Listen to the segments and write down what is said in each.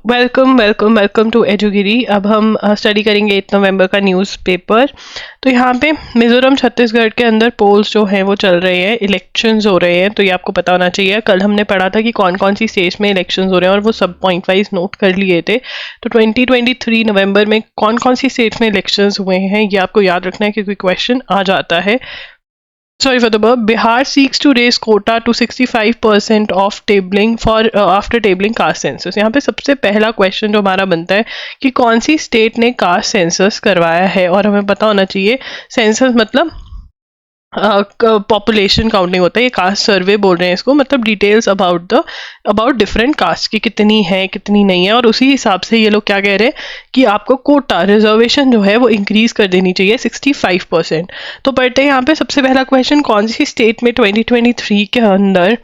Welcome to एजुगिरी। अब हम study करेंगे 8 नवंबर का न्यूज़पेपर। तो यहाँ पे मिज़ोरम छत्तीसगढ़ के अंदर पोल्स जो हैं वो चल रहे हैं, इलेक्शंस हो रहे हैं। तो ये आपको पता होना चाहिए। कल हमने पढ़ा था कि कौन कौन सी स्टेट्स में इलेक्शंस हो रहे हैं और वो सब पॉइंट वाइज नोट कर लिए थे। तो 2023 नवंबर में कौन कौन सी स्टेट्स में इलेक्शंस हुए हैं ये आपको याद रखना है, क्योंकि क्वेश्चन आ जाता है। Sorry for the verb. Bihar seeks to raise quota to 65% of tabling for after tabling caste census. यहाँ पे सबसे पहला क्वेश्चन जो हमारा बनता है कि कौन सी स्टेट ने कास्ट सेंसस करवाया है, और हमें पता होना चाहिए सेंसस मतलब पॉपुलेशन काउंटिंग होता है। ये कास्ट सर्वे बोल रहे हैं इसको, मतलब डिटेल्स अबाउट डिफरेंट कास्ट की कितनी है कितनी नहीं है, और उसी हिसाब से ये लोग क्या कह रहे हैं कि आपको कोटा रिजर्वेशन जो है वो इंक्रीज कर देनी चाहिए 65%। तो पढ़ते हैं यहाँ पे सबसे पहला क्वेश्चन, कौन सी स्टेट में 2023 के अंदर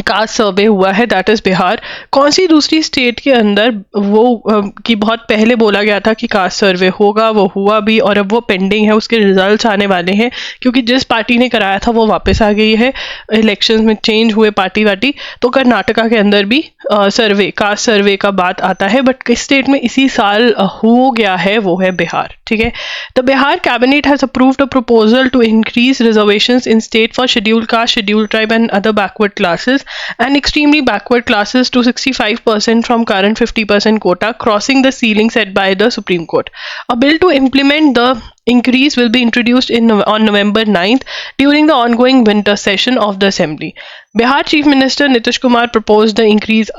कास्ट सर्वे हुआ है, दैट इज बिहार। कौन सी दूसरी स्टेट के अंदर वो कि बहुत पहले बोला गया था कि कास्ट सर्वे होगा, वो हुआ भी और अब वो पेंडिंग है, उसके रिजल्ट्स आने वाले हैं, क्योंकि जिस पार्टी ने कराया था वो वापस आ गई है, इलेक्शंस में चेंज हुए पार्टी वार्टी। तो कर्नाटका के अंदर भी सर्वे कास्ट सर्वे का बात आता है, बट किस स्टेट में इसी साल हो गया है वो है बिहार। ठीक है, the Bihar cabinet has approved a proposal to increase reservations in state for scheduled caste, scheduled tribe and other backward classes and extremely backward classes to 65% from current 50% quota, crossing the ceiling set by the Supreme Court. A bill to implement the increase will be introduced on November 9th during the ongoing winter session of the Assembly. Bihar Chief Minister Nitish Kumar proposed the increase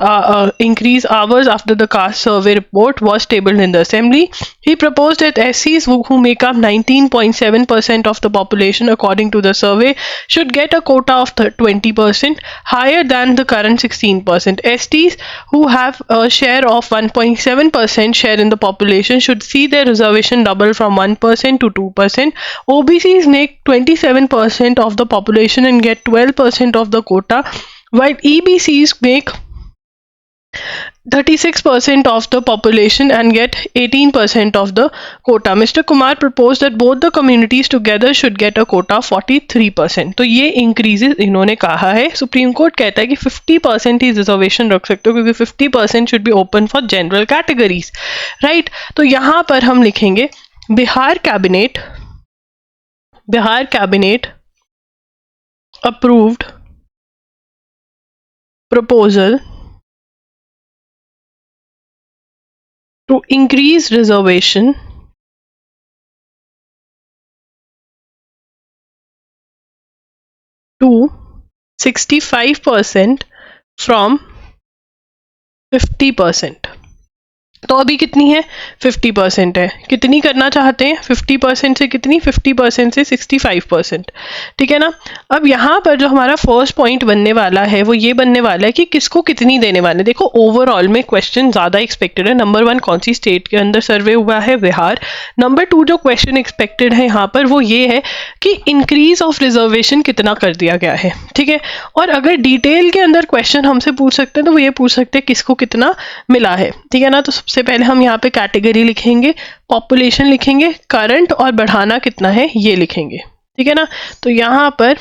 hours after the caste survey report was tabled in the Assembly. He proposed that SCs who make up 19.7% of the population according to the survey should get a quota of 20%, higher than the current 16%. STs who have a share of 1.7% share in the population should see their reservation double from 1% to 2%. OBCs make 27% of the population and get 12% of the quota, while EBCs make 36% of the population and get 18% of the quota. Mr. Kumar proposed that both the communities together should get a quota of 43%. तो ये increases इन्होंने कहा है। Supreme court कहता है कि 50% ही reservation रख सकते हो, क्योंकि 50% should be open for general categories, right. तो यहाँ पर हम लिखेंगे Bihar cabinet approved proposal to increase reservation to 65% from 50%। तो अभी कितनी है 50% है, कितनी करना चाहते हैं 50% से कितनी 50% से 65%। ठीक है ना। अब यहाँ पर जो हमारा फर्स्ट पॉइंट बनने वाला है वो ये बनने वाला है कि किसको कितनी देने वाले। देखो ओवरऑल में क्वेश्चन ज़्यादा एक्सपेक्टेड है। नंबर 1 कौन सी स्टेट के अंदर सर्वे हुआ है, बिहार। नंबर 2 जो क्वेश्चन एक्सपेक्टेड है यहाँ पर वो ये है कि इंक्रीज ऑफ रिजर्वेशन कितना कर दिया गया है। ठीक है, और अगर डिटेल के अंदर क्वेश्चन हमसे पूछ सकते हैं तो वो ये पूछ सकते हैं किसको कितना मिला है। ठीक है ना। तो सबसे पहले हम यहाँ पे कैटेगरी लिखेंगे, पॉपुलेशन लिखेंगे, करंट और बढ़ाना कितना है ये लिखेंगे। ठीक है ना। तो यहाँ पर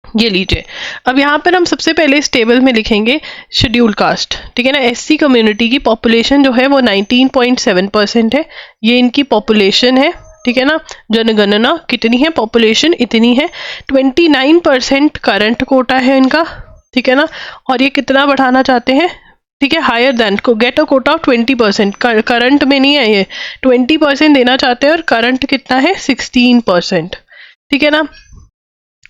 ये लीजिए, अब यहाँ पर हम सबसे पहले इस टेबल में लिखेंगे शेड्यूल कास्ट। ठीक है ना। एससी कम्युनिटी की पॉपुलेशन जो है वो 19.7% है, ये इनकी पॉपुलेशन है। ठीक है ना। जनगणना कितनी है, पॉपुलेशन इतनी है। 29% करंट कोटा है इनका। ठीक है ना। और ये कितना बढ़ाना चाहते हैं, ठीक है, हायर देन को get a Kota of 20%। Current में नहीं है, ये 20% देना चाहते हैं, और करंट कितना है 16%। ठीक है ना।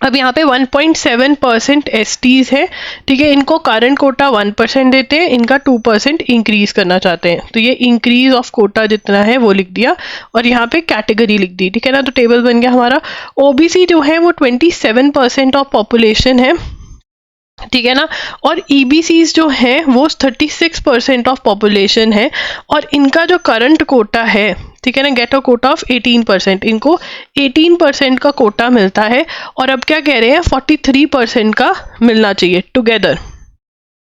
अब यहाँ पे 1.7% एसटीज है। ठीक है, इनको करंट कोटा 1% देते हैं, इनका 2% इंक्रीज करना चाहते हैं। तो ये इंक्रीज ऑफ कोटा जितना है वो लिख दिया, और यहाँ पे कैटेगरी लिख दी। ठीक है ना। तो टेबल बन गया हमारा। ओबीसी जो है वो 27% ऑफ पॉपुलेशन है। ठीक है ना। और ईबीसीज जो है वो 36% ऑफ पॉपुलेशन है, और इनका जो करंट कोटा है, ठीक है ना, गेट अ कोटा ऑफ 18%। इनको 18% का कोटा मिलता है, और अब क्या कह रहे हैं 43% का मिलना चाहिए टुगेदर।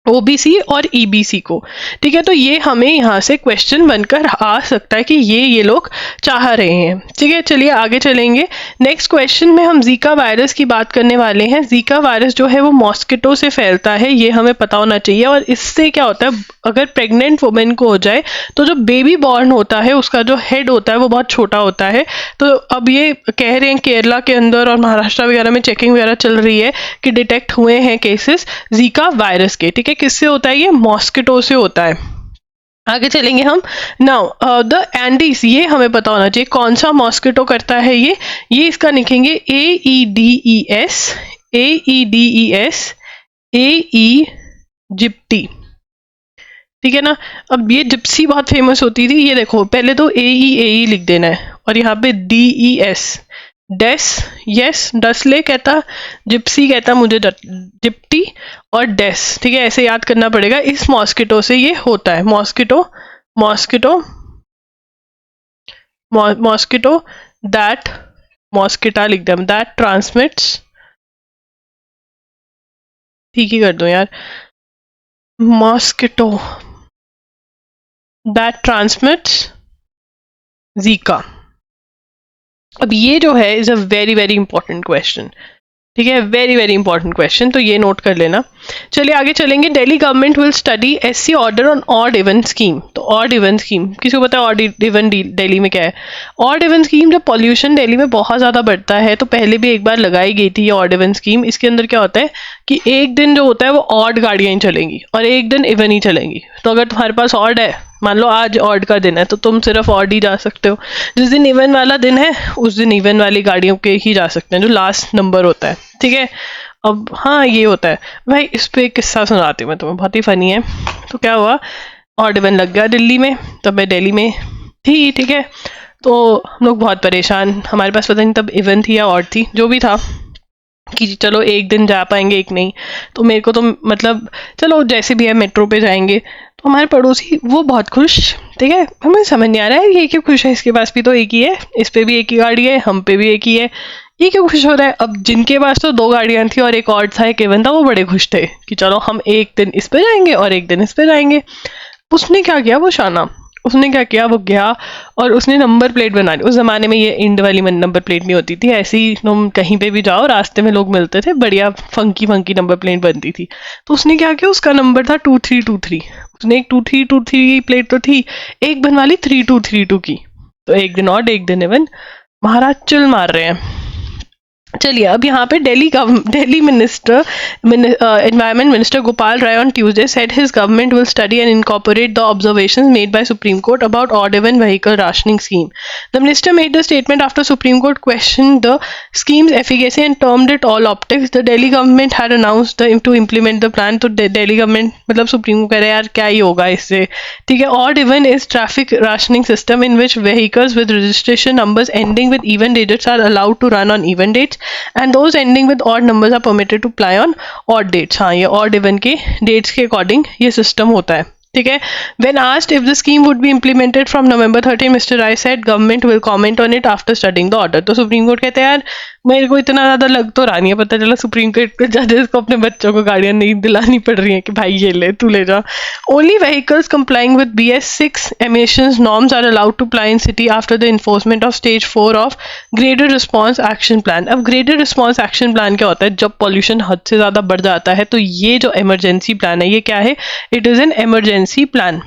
ओबीसी और ईबीसी को, ठीक है। तो ये हमें यहाँ से क्वेश्चन बनकर आ सकता है कि ये लोग चाह रहे हैं, ठीक है। चलिए आगे चलेंगे। नेक्स्ट क्वेश्चन में हम जीका वायरस की बात करने वाले हैं। जीका वायरस जो है वो मॉस्किटो से फैलता है, ये हमें पता होना चाहिए। और इससे क्या होता है, अगर प्रेग्नेंट वुमेन को हो जाए तो जो बेबी बॉर्न होता है उसका जो हेड होता है वो बहुत छोटा होता है। तो अब ये कह रहे हैं केरला के अंदर और महाराष्ट्र वगैरह में चेकिंग वगैरह चल रही है कि डिटेक्ट हुए हैं केसेस जीका वायरस के, ठीक है। किससे होता है, ये मॉस्किटो से होता है। आगे चलेंगे हम। नाउ द एंडीज, ये हमें पता होना चाहिए कौन सा मॉस्किटो करता है ये इसका लिखेंगे AEDES जिप्टी, ठीक है ना। अब ये जिप्सी बहुत फेमस होती थी, ये देखो पहले तो AE लिख देना है और यहाँ पे DES डेस, यस डसले कहता, जिप्सी कहता मुझे जिप्टी और डेस, ठीक है। ऐसे याद करना पड़ेगा। इस मॉस्किटो से ये होता है, मॉस्किटो दैट, मॉस्किटा लिख दे, दैट ट्रांसमिट्स, ठीक ही कर दो यार, मॉस्किटो दैट ट्रांसमिट्स जीका। अब ये जो है is a very very important question, ठीक है, वेरी वेरी इंपॉर्टेंट क्वेश्चन, तो ये नोट कर लेना। चलिए आगे चलेंगे। Delhi government will study SC order on odd even scheme. तो ऑड इवन स्कीम, किसी को पता है ऑड इवन दिल्ली में क्या है? ऑड इवन स्कीम, जब पॉल्यूशन दिल्ली में बहुत ज़्यादा बढ़ता है, तो पहले भी एक बार लगाई गई थी ये ऑड इवन स्कीम। इसके अंदर क्या होता है कि एक दिन जो होता है वो ऑड गाड़ियाँ ही चलेंगी और एक दिन इवन ही चलेंगी। तो अगर तुम्हारे पास ऑड है, मान लो आज ऑड का दिन है, तो तुम सिर्फ ऑड ही जा सकते हो। जिस दिन इवन वाला दिन है उस दिन इवन वाली गाड़ियों के ही जा सकते हैं, जो लास्ट नंबर होता है, ठीक है। अब हाँ ये होता है भाई, इस पे एक किस्सा सुनाती हूँ मैं तुम्हें, बहुत ही फनी है। तो क्या हुआ, ऑड इवन लग गया दिल्ली में, तब मैं दिल्ली में थी, ठीक है। तो हम लोग बहुत परेशान, हमारे पास पता नहीं तब इवन थी या ऑड थी, जो भी था, कि चलो एक दिन जा पाएंगे एक नहीं। तो मेरे को तो मतलब चलो जैसे भी है मेट्रो पे जाएंगे। तो हमारे पड़ोसी वो बहुत खुश, ठीक है। हमें समझ नहीं आ रहा है ये क्यों खुश है, इसके पास भी तो एक ही है, इस पे भी एक ही गाड़ी है, हम पे भी एक ही है, ये क्यों खुश हो रहा है। अब जिनके पास तो 2 गाड़ियां थी और एक और था, एक इवन था, वो बड़े खुश थे कि चलो हम एक दिन इस पे जाएंगे और एक दिन इस पे जाएंगे। उसने क्या किया, वो शाना, उसने क्या किया, वो गया और उसने नंबर प्लेट बना ली। उस जमाने में ये इंड वाली नंबर प्लेट नहीं होती थी, ऐसी तुम कहीं पे भी जाओ रास्ते में लोग मिलते थे, बढ़िया फंकी फंकी नंबर प्लेट बनती थी। तो उसने क्या किया, उसका नंबर था 2323, उसने एक 2323 की प्लेट तो थी, एक बनवा ली 3232 की। तो एक दिन ऑड एक दिन इवन, महाराज चिल मार रहे हैं। चलिए अब यहाँ पे Delhi minister environment minister Gopal Rai on Tuesday said his government will study and incorporate the observations made by Supreme Court about odd even vehicle rationing scheme. The minister made the statement after Supreme Court questioned the scheme's efficacy and termed it all optics. The Delhi government had announced to implement the plan. तो Delhi government मतलब supreme को कह रहे हैं यार क्या ही होगा इससे, ठीक है। odd even is traffic rationing system in which vehicles with registration numbers ending with even digits are allowed to run on even dates and those ending with odd numbers are permitted to ply on odd dates. हाँ ये odd even के dates के according ये system होता है, ठीक है। When asked if the scheme would be implemented from November 13, Mr. Rai said government will comment on it after studying the order. तो सुप्रीम कोर्ट कहते हैं यार मेरे को इतना ज़्यादा लग तो रहा नहीं है, पता चला सुप्रीम कोर्ट के जजेस को अपने बच्चों को गाड़ियाँ नहीं दिलानी पड़ रही हैं कि भाई ये ले तू ले जा। Only vehicles complying with BS6 emissions norms are allowed to ply in city after the enforcement of stage 4 of graded response action plan. अब graded response action plan क्या होता है, जब पॉल्यूशन हद से ज़्यादा बढ़ जाता है तो ये जो इमरजेंसी प्लान है ये क्या है, it is an emergency plan,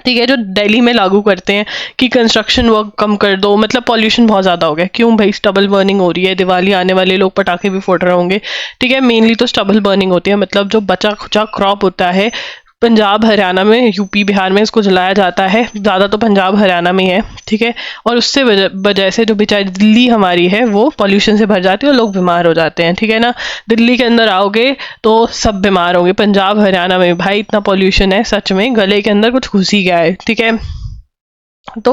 ठीक है, जो दिल्ली में लागू करते हैं कि कंस्ट्रक्शन वर्क कम कर दो, मतलब पॉल्यूशन बहुत ज़्यादा हो गया। क्यों भाई, स्टबल बर्निंग हो रही है, दिवाली आने वाले लोग पटाखे भी फोड़ रहे होंगे, ठीक है। मेनली तो स्टबल बर्निंग होती है, मतलब जो बचा खुचा क्रॉप होता है, पंजाब हरियाणा में, यूपी बिहार में इसको जलाया जाता है, ज़्यादा तो पंजाब हरियाणा में है, ठीक है। और उससे वजह से जो बेचारी दिल्ली हमारी है वो पॉल्यूशन से भर जाती है और लोग बीमार हो जाते हैं, ठीक है ना। दिल्ली के अंदर आओगे तो सब बीमार होंगे, पंजाब हरियाणा में भाई इतना पॉल्यूशन है, सच में गले के अंदर कुछ घुस ही गया है, ठीक है। तो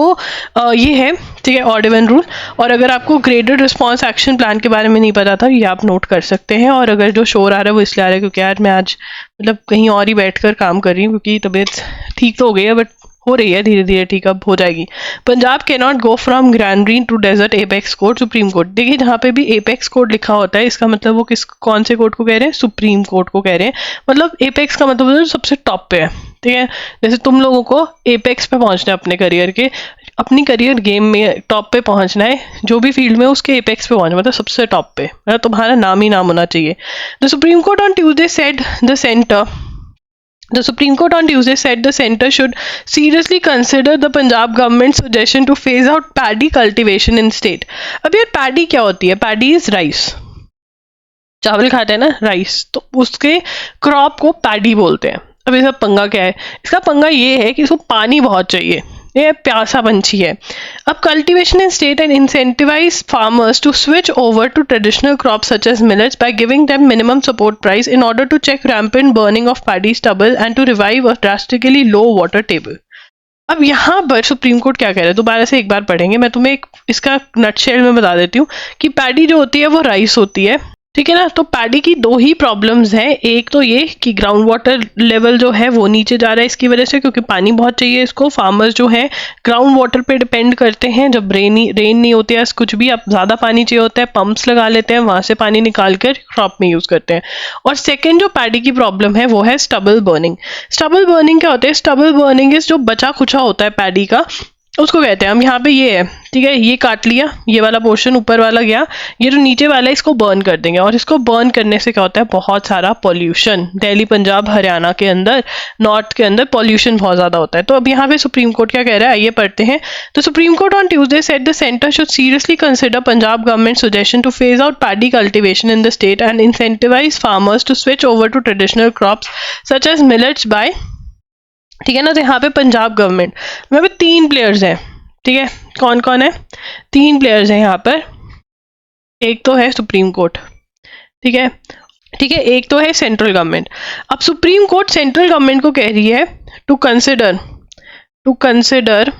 ये है, ठीक है, ऑड इवन रूल। और अगर आपको ग्रेडेड रिस्पॉन्स एक्शन प्लान के बारे में नहीं पता था, ये आप नोट कर सकते हैं। और अगर जो शोर आ रहा है वो इसलिए आ रहा है क्योंकि यार मैं आज मतलब कहीं और ही बैठकर काम कर रही हूँ, क्योंकि तबीयत ठीक तो हो गई है बट हो रही है धीरे धीरे, ठीक, अब हो जाएगी। Punjab can not go from granary to desert, apex court, supreme court. देखिए जहाँ पे भी एपेक्स कोर्ट लिखा होता है इसका मतलब वो कौन से कोर्ट को कह रहे हैं, सुप्रीम कोर्ट को कह रहे हैं। मतलब एपेक्स का मतलब सबसे टॉप पे है, ठीक है। जैसे तुम लोगों को एपेक्स पे पहुंचना है अपने करियर के, अपनी करियर गेम में टॉप पे पहुंचना है, जो भी फील्ड में उसके एपेक्स पे पहुंचना, मतलब सबसे टॉप पे, मतलब तुम्हारा नाम ही नाम होना चाहिए। The supreme court on Tuesday said The Supreme Court on Tuesday said the centre should seriously consider the Punjab government's suggestion to phase out paddy cultivation in state. अब यार paddy क्या होती है? Paddy is rice. चावल खाते हैं ना, rice, तो उसके क्रॉप को पैडी बोलते हैं। अब इसका पंगा क्या है? इसका पंगा ये है कि इसको पानी बहुत चाहिए, ये प्यासा पंछी है। अब cultivation in state and incentivise farmers to switch over to traditional crop such as millets by giving them minimum support price in order to check rampant burning of paddy stubble and to revive a drastically low water table. अब यहाँ पर supreme court क्या कह रहा है, दोबारा से एक बार पढ़ेंगे, मैं तुम्हें इसका नटशेल में बता देती हूँ कि पैडी जो होती है वो राइस होती है, ठीक है ना। तो पैडी की दो ही प्रॉब्लम्स हैं, एक तो ये कि ग्राउंड वाटर लेवल जो है वो नीचे जा रहा है इसकी वजह से, क्योंकि पानी बहुत चाहिए इसको। फार्मर्स जो है ग्राउंड वाटर पे डिपेंड करते हैं, जब रेन नहीं होती है कुछ भी, अब ज़्यादा पानी चाहिए होता है, पंप्स लगा लेते हैं, वहाँ से पानी निकाल कर क्रॉप में यूज़ करते हैं। और सेकेंड जो पैडी की प्रॉब्लम है वो है स्टबल बर्निंग। स्टबल बर्निंग क्या होता है? स्टबल बर्निंग इज जो बचा खुचा होता है पैडी का, उसको कहते हैं हम। यहाँ पे ये है, ठीक है, ये काट लिया, ये वाला पोर्शन ऊपर वाला गया, ये जो नीचे वाला है इसको बर्न कर देंगे। और इसको बर्न करने से क्या होता है? बहुत सारा पॉल्यूशन, दिल्ली, पंजाब, हरियाणा के अंदर, नॉर्थ के अंदर पॉल्यूशन बहुत ज़्यादा होता है। तो अब यहाँ पे सुप्रीम कोर्ट क्या कह रहा है, आइए पढ़ते हैं। तो supreme court on Tuesday said the centre should seriously consider Punjab government suggestion to phase out paddy cultivation in the state and incentivise farmers to switch over to traditional crops such as millets by, ठीक है ना। तो यहाँ पे Punjab government में 3 players हैं, ठीक है। कौन कौन है? 3 प्लेयर्स हैं यहाँ पर। एक तो है सुप्रीम कोर्ट, ठीक है, ठीक है, एक तो है सेंट्रल गवर्नमेंट। अब सुप्रीम कोर्ट सेंट्रल गवर्नमेंट को कह रही है टू कंसिडर,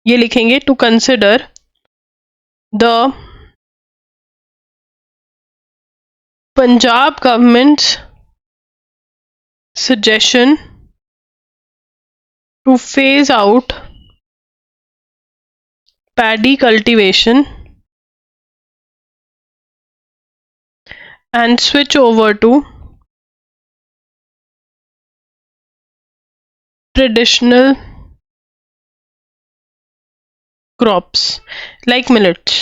ये लिखेंगे, to consider the Punjab government suggestion to phase out paddy cultivation and switch over to traditional crops like millets,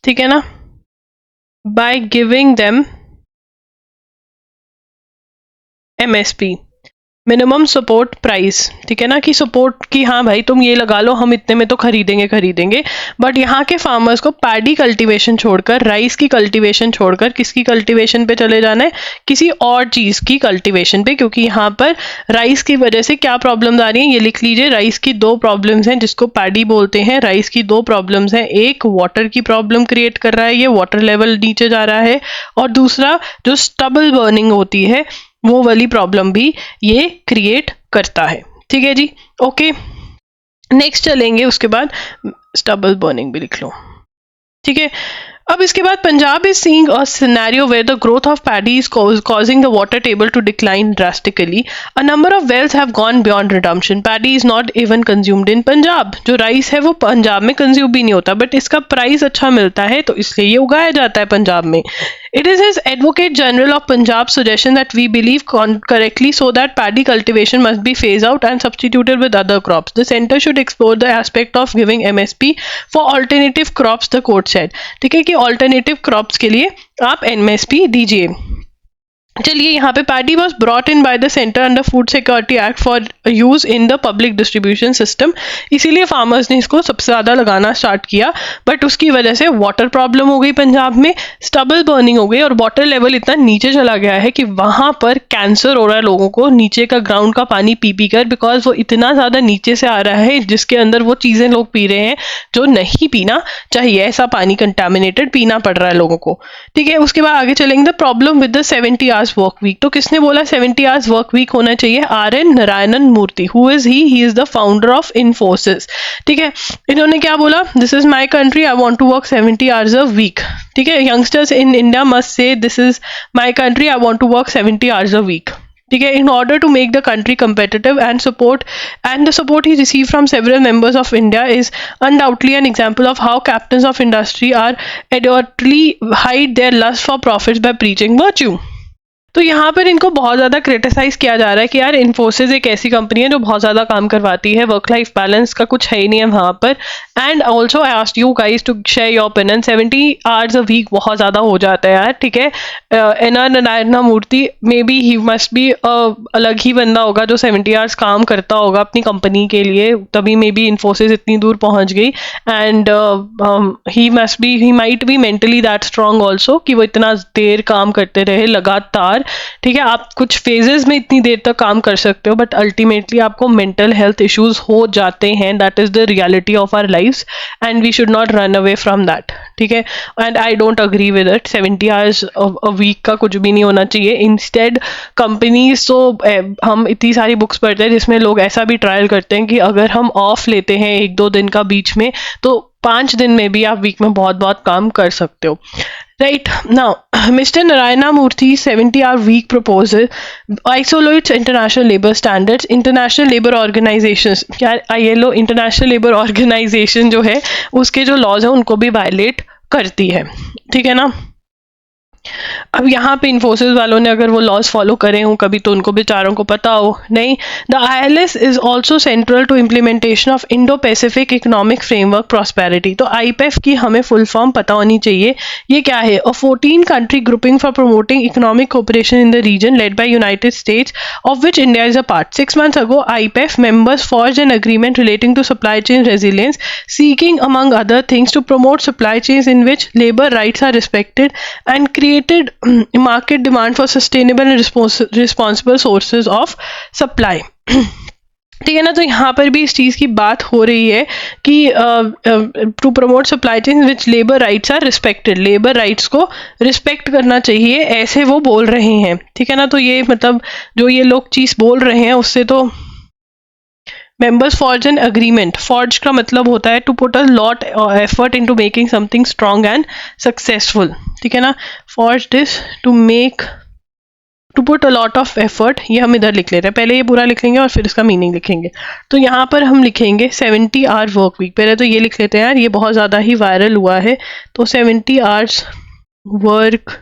ठीक है ना, by giving them MSP, minimum support price, ठीक है ना, कि सपोर्ट की हाँ भाई तुम ये लगा लो, हम इतने में तो खरीदेंगे। बट यहाँ के फार्मर्स को पैडी कल्टीवेशन छोड़कर, राइस की कल्टीवेशन छोड़कर किसकी कल्टीवेशन पे चले जाना है? किसी और चीज़ की कल्टीवेशन पे, क्योंकि यहाँ पर राइस की वजह से क्या प्रॉब्लम्स आ रही हैं, ये लिख लीजिए। राइस की 2 प्रॉब्लम्स हैं जिसको पैडी बोलते हैं। राइस की 2 प्रॉब्लम्स हैं, एक वाटर की प्रॉब्लम क्रिएट कर रहा है, ये वाटर लेवल नीचे जा रहा है, और दूसरा जो स्टबल बर्निंग होती है वो वाली प्रॉब्लम भी ये क्रिएट करता है, ठीक है जी। ओके, नेक्स्ट चलेंगे, उसके बाद स्टबल बर्निंग भी लिख लो, ठीक है। अब इसके बाद Punjab is seeing a scenario where the growth of paddy is causing the water table to decline drastically. A number of wells have gone beyond redemption. Paddy is not even consumed in Punjab. जो rice है वो पंजाब में consume भी नहीं होता, but इसका price अच्छा मिलता है तो इसलिए ये उगाया जाता है पंजाब में। It is his Advocate General of Punjab's suggestion that we believe correctly so that paddy cultivation must be phased out and substituted with other crops. The centre should explore the aspect of giving MSP for alternative crops, the court said. ठीक है कि alternative crops के लिए आप MSP दीजिए। चलिए, यहाँ पे paddy was brought in by the centre under food security act for use in the public distribution system, इसीलिए फार्मर्स ने इसको सबसे ज़्यादा लगाना स्टार्ट किया। बट उसकी वजह से वाटर प्रॉब्लम हो गई पंजाब में, स्टबल बर्निंग हो गई, और वाटर लेवल इतना नीचे चला गया है कि वहाँ पर कैंसर हो रहा है लोगों को नीचे का ग्राउंड का पानी पी कर, बिकॉज वो इतना ज़्यादा नीचे से आ रहा है जिसके अंदर वो चीज़ें लोग पी रहे हैं जो नहीं पीना चाहिए, ऐसा पानी कंटामिनेटेड पीना पड़ रहा है लोगों को, ठीक है। उसके बाद आगे चलेंगे, the problem with the 70 hours work week. तो किसने बोला 70 आवर्स वर्क वीक होना चाहिए? RN Narayanan Murthy. Who is he is the founder of Infosys, ठीक है। इन्होंने क्या बोला? This is my country, I want to work 70 hours a week, ठीक है। Youngsters in India must say this is my country, I want to work 70 hours a week, ठीक है, in order to make the country competitive and the support he received from several members of India is undoubtedly an example of how captains of industry are adroitly hide their lust for profits by preaching virtue. तो यहाँ पर इनको बहुत ज़्यादा criticise किया जा रहा है कि यार इन्फोसिस एक ऐसी कंपनी है जो बहुत ज़्यादा काम करवाती है, वर्क लाइफ बैलेंस का कुछ है ही नहीं है वहाँ पर. And also I asked you guys to share your opinion. 70 hours a week बहुत ज़्यादा हो जाता है यार. ठीक है, NR Narayan Murthy maybe he must be अलग ही बंदा होगा जो 70 आवर्स काम करता होगा अपनी कंपनी के लिए, तभी मे बी इन्फोसिस इतनी दूर पहुँच गई. And he might be mentally that strong also कि वो इतना देर काम करते रहे लगातार. ठीक है, आप कुछ फेजेस में इतनी देर तक काम कर सकते हो बट अल्टीमेटली आपको मेंटल हेल्थ इश्यूज हो जाते हैं. That is the reality of our lives and we should not run away from that. ठीक है, and I don't agree with it. 70 hours a week का कुछ भी नहीं होना चाहिए. इंस्टेड कंपनीज तो हम इतनी सारी बुक्स पढ़ते हैं जिसमें लोग ऐसा भी ट्रायल करते हैं कि अगर हम ऑफ लेते हैं 1-2 दिन का बीच में तो 5 दिन में भी आप वीक में बहुत बहुत काम कर सकते हो. Right now, Mr. Narayana Murthy's 70-hour week proposal isolates international labor standards. International labor organizations, क्या ILO इंटरनेशनल लेबर ऑर्गेनाइजेशन जो है उसके जो लॉज हैं उनको भी वायलेट करती है. ठीक है ना. अब यहाँ पे इन्फोसिस वालों ने अगर वो लॉज फॉलो करे हों कभी तो उनको बेचारों को पता हो नहीं. The ILS is also central to implementation of Indo Pacific economic framework prosperity. तो IPEF की हमें फुल फॉर्म पता होनी चाहिए. ये क्या है? A 14 country grouping for promoting economic cooperation in the region led by United States of which India is a part. 6 months ago, IPEF members forged an agreement relating to supply chain resilience, seeking, among other things, to promote supply chains in which labor rights are respected and created market demand for sustainable and responsible sources of supply. ठीक है ना. तो यहाँ पर भी इस चीज़ की बात हो रही है कि to promote supply chain which labour rights are respected. Labour rights को रिस्पेक्ट करना चाहिए ऐसे वो बोल रहे हैं. ठीक है ना. तो ये मतलब जो ये लोग चीज़ बोल रहे हैं उससे तो members forge an agreement. Forge का मतलब होता है to put a lot effort into making something strong and successful. ठीक है ना. Forged is to put a lot of effort. ये हम इधर लिख लेते हैं. पहले ये पूरा लिखेंगे और फिर इसका मीनिंग लिखेंगे. तो यहाँ पर हम लिखेंगे 70 आवर वर्क वीक. पहले तो ये लिख लेते हैं यार, ये बहुत ज़्यादा ही वायरल हुआ है. तो 70 आवर्स वर्क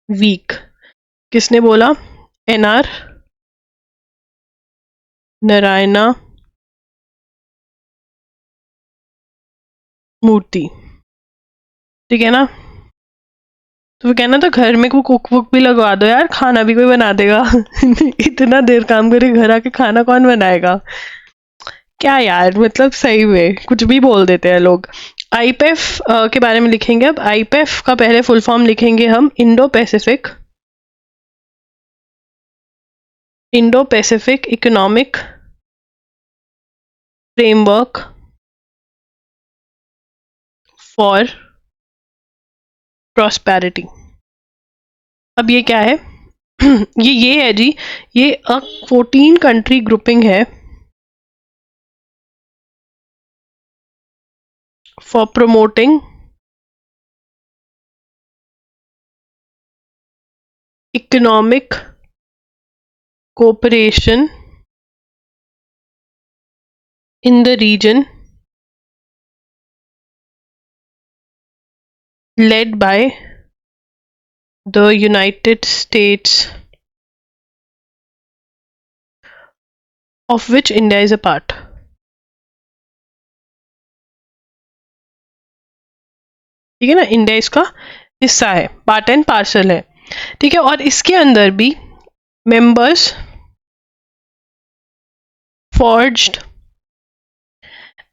वीक किसने बोला? NR नारायणा मूर्ति. ठीक है ना. तो कहना तो घर में कोई कुक वुक भी लगवा दो यार, खाना भी कोई बना देगा. इतना देर काम करे घर आके खाना कौन बनाएगा? क्या यार, मतलब सही में कुछ भी बोल देते हैं लोग. IPEF के बारे में लिखेंगे. अब IPEF का पहले फुल फॉर्म लिखेंगे हम Indo Pacific economic framework for prosperity. अब ये क्या है? ये है जी, ये 14 कंट्री ग्रुपिंग है for promoting economic cooperation in the region led by the United States of which India is a part. ठीक है ना. इंडिया इसका हिस्सा है, पार्ट एंड पार्सल है. ठीक है. और इसके अंदर भी members forged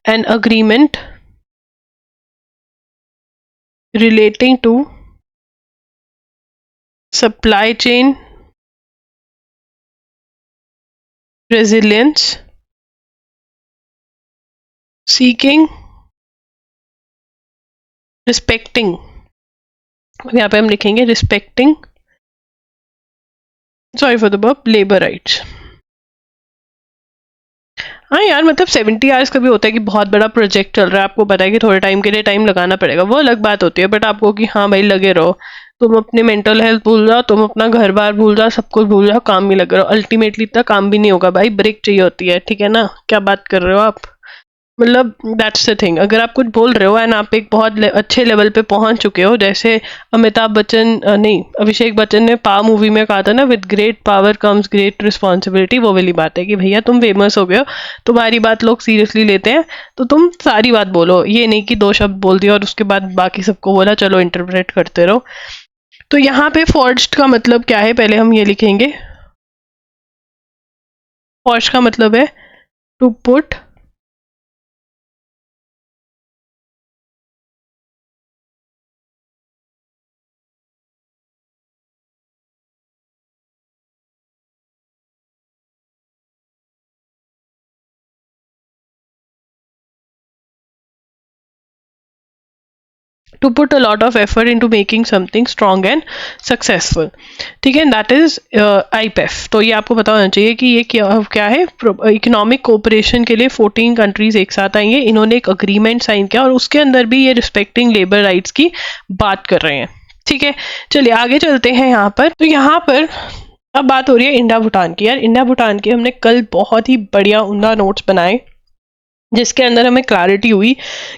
an agreement relating to supply chain resilience, seeking, respecting. यहाँ पे हम लिखेंगे respecting, sorry for the burp, labor rights. हाँ यार, मतलब 70 आवर्स का भी होता है कि बहुत बड़ा प्रोजेक्ट चल रहा है, आपको पता है कि थोड़े टाइम के लिए टाइम लगाना पड़ेगा, वो अलग बात होती है. बट आपको कि हाँ भाई लगे रहो, तुम अपने मेंटल हेल्थ भूल जाओ, तुम अपना घर बार भूल जाओ, सब कुछ भूल जाओ, काम में लगे रहो, अल्टीमेटली इतना काम भी नहीं होगा भाई, ब्रेक चाहिए होती है, ठीक है ना, क्या बात कर रहे हो आप। मतलब दैट्स द थिंग, अगर आप कुछ बोल रहे हो एंड आप एक बहुत अच्छे लेवल पे पहुंच चुके हो, जैसे अमिताभ बच्चन नहीं अभिषेक बच्चन ने पा मूवी में कहा था ना, with great power comes great responsibility, वो वाली बात है कि भैया तुम फेमस हो गए हो, तुम्हारी बात लोग सीरियसली लेते हैं, तो तुम सारी बात बोलो, ये नहीं कि 2 शब्द बोल दिया और उसके बाद बाकी सबको बोला चलो इंटरप्रेट करते रहो। तो यहाँ पे फॉर्ज्ड का मतलब क्या है, पहले हम ये लिखेंगे। फॉर्ज का मतलब है to put to put a lot of effort into making something strong and successful, ठीक है, दैट इज IPEF। तो ये आपको पता होना चाहिए कि ये क्या है, इकोनॉमिक कोऑपरेशन के लिए 14 कंट्रीज एक साथ आएंगे, इन्होंने एक अग्रीमेंट साइन किया और उसके अंदर भी ये रिस्पेक्टिंग लेबर राइट्स की बात कर रहे हैं, ठीक है। चलिए आगे चलते हैं यहाँ पर। तो यहाँ पर अब बात हो रही है इंडिया भूटान की। यार इंडिया भूटान के हमने कल बहुत ही बढ़िया उमदा नोट्स बनाए, जिसके अंदर हमें क्लैरिटी हुई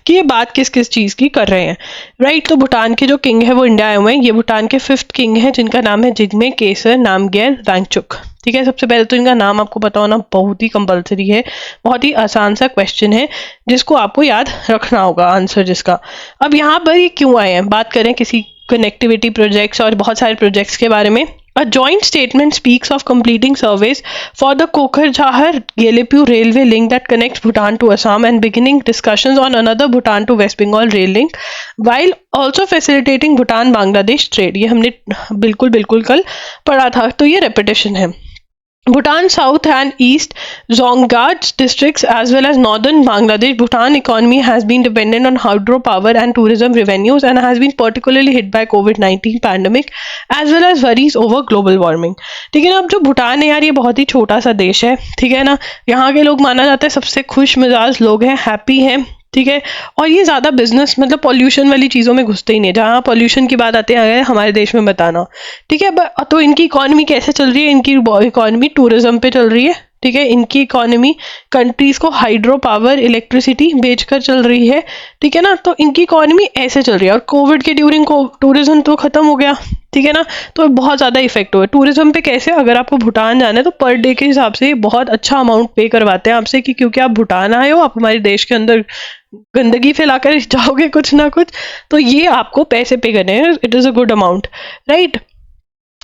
कि ये बात किस किस चीज़ की कर रहे हैं, राइट। तो भूटान के जो किंग है वो इंडिया आए हुए हैं, ये भूटान के 5th किंग हैं जिनका नाम है जिग्मे केसर नामग्याल वांगचुक, ठीक है। सबसे पहले तो इनका नाम आपको पता होना बहुत ही कंपलसरी है, बहुत ही आसान सा क्वेश्चन है जिसको आपको याद रखना होगा आंसर जिसका। अब यहाँ पर ये क्यों आए हैं, बात करें किसी कनेक्टिविटी प्रोजेक्ट्स और बहुत सारे प्रोजेक्ट्स के बारे में। A joint statement speaks of completing surveys for the Kokhar-Jahar-Gyelepeu railway link that connects Bhutan to Assam and beginning discussions on another Bhutan to West Bengal rail link, while also facilitating Bhutan-Bangladesh trade। ये हमने बिल्कुल कल पढ़ा था, तो ये repetition है। Bhutan South and East Zongjat districts as well as northern Bangladesh, Bhutan economy has been dependent on hydropower and tourism revenues and has been particularly hit by COVID-19 pandemic as well as worries over global warming। ठीक है ना। अब जो भूटान है यार ये बहुत ही छोटा सा देश है, ठीक है ना। यहाँ के लोग माना जाता है सबसे खुश मिजाज लोग हैं, हैप्पी हैं, ठीक है। और ये ज़्यादा बिजनेस मतलब पॉल्यूशन वाली चीज़ों में घुसते ही नहीं, जहाँ पॉल्यूशन की बात आती है हमारे देश में बताना, ठीक है। तो इनकी इकॉनमी कैसे चल रही है, इनकी इकॉनमी टूरिज्म पे चल रही है, ठीक है। इनकी इकॉनमी कंट्रीज को हाइड्रो पावर इलेक्ट्रिसिटी बेचकर चल रही है, ठीक है ना। तो इनकी इकॉनमी ऐसे चल रही है और कोविड के ड्यूरिंग को टूरिज्म तो खत्म हो गया, ठीक है ना। तो बहुत ज़्यादा इफेक्ट हुआ है टूरिज्म पे। कैसे, अगर आपको भूटान जाना है तो पर डे के हिसाब से बहुत अच्छा अमाउंट पे करवाते हैं आपसे कि क्योंकि आप भूटान आए हो, आप हमारे देश के अंदर गंदगी फैलाकर जाओगे कुछ ना कुछ, तो ये आपको पैसे पे करने हैं, it is a good amount, right.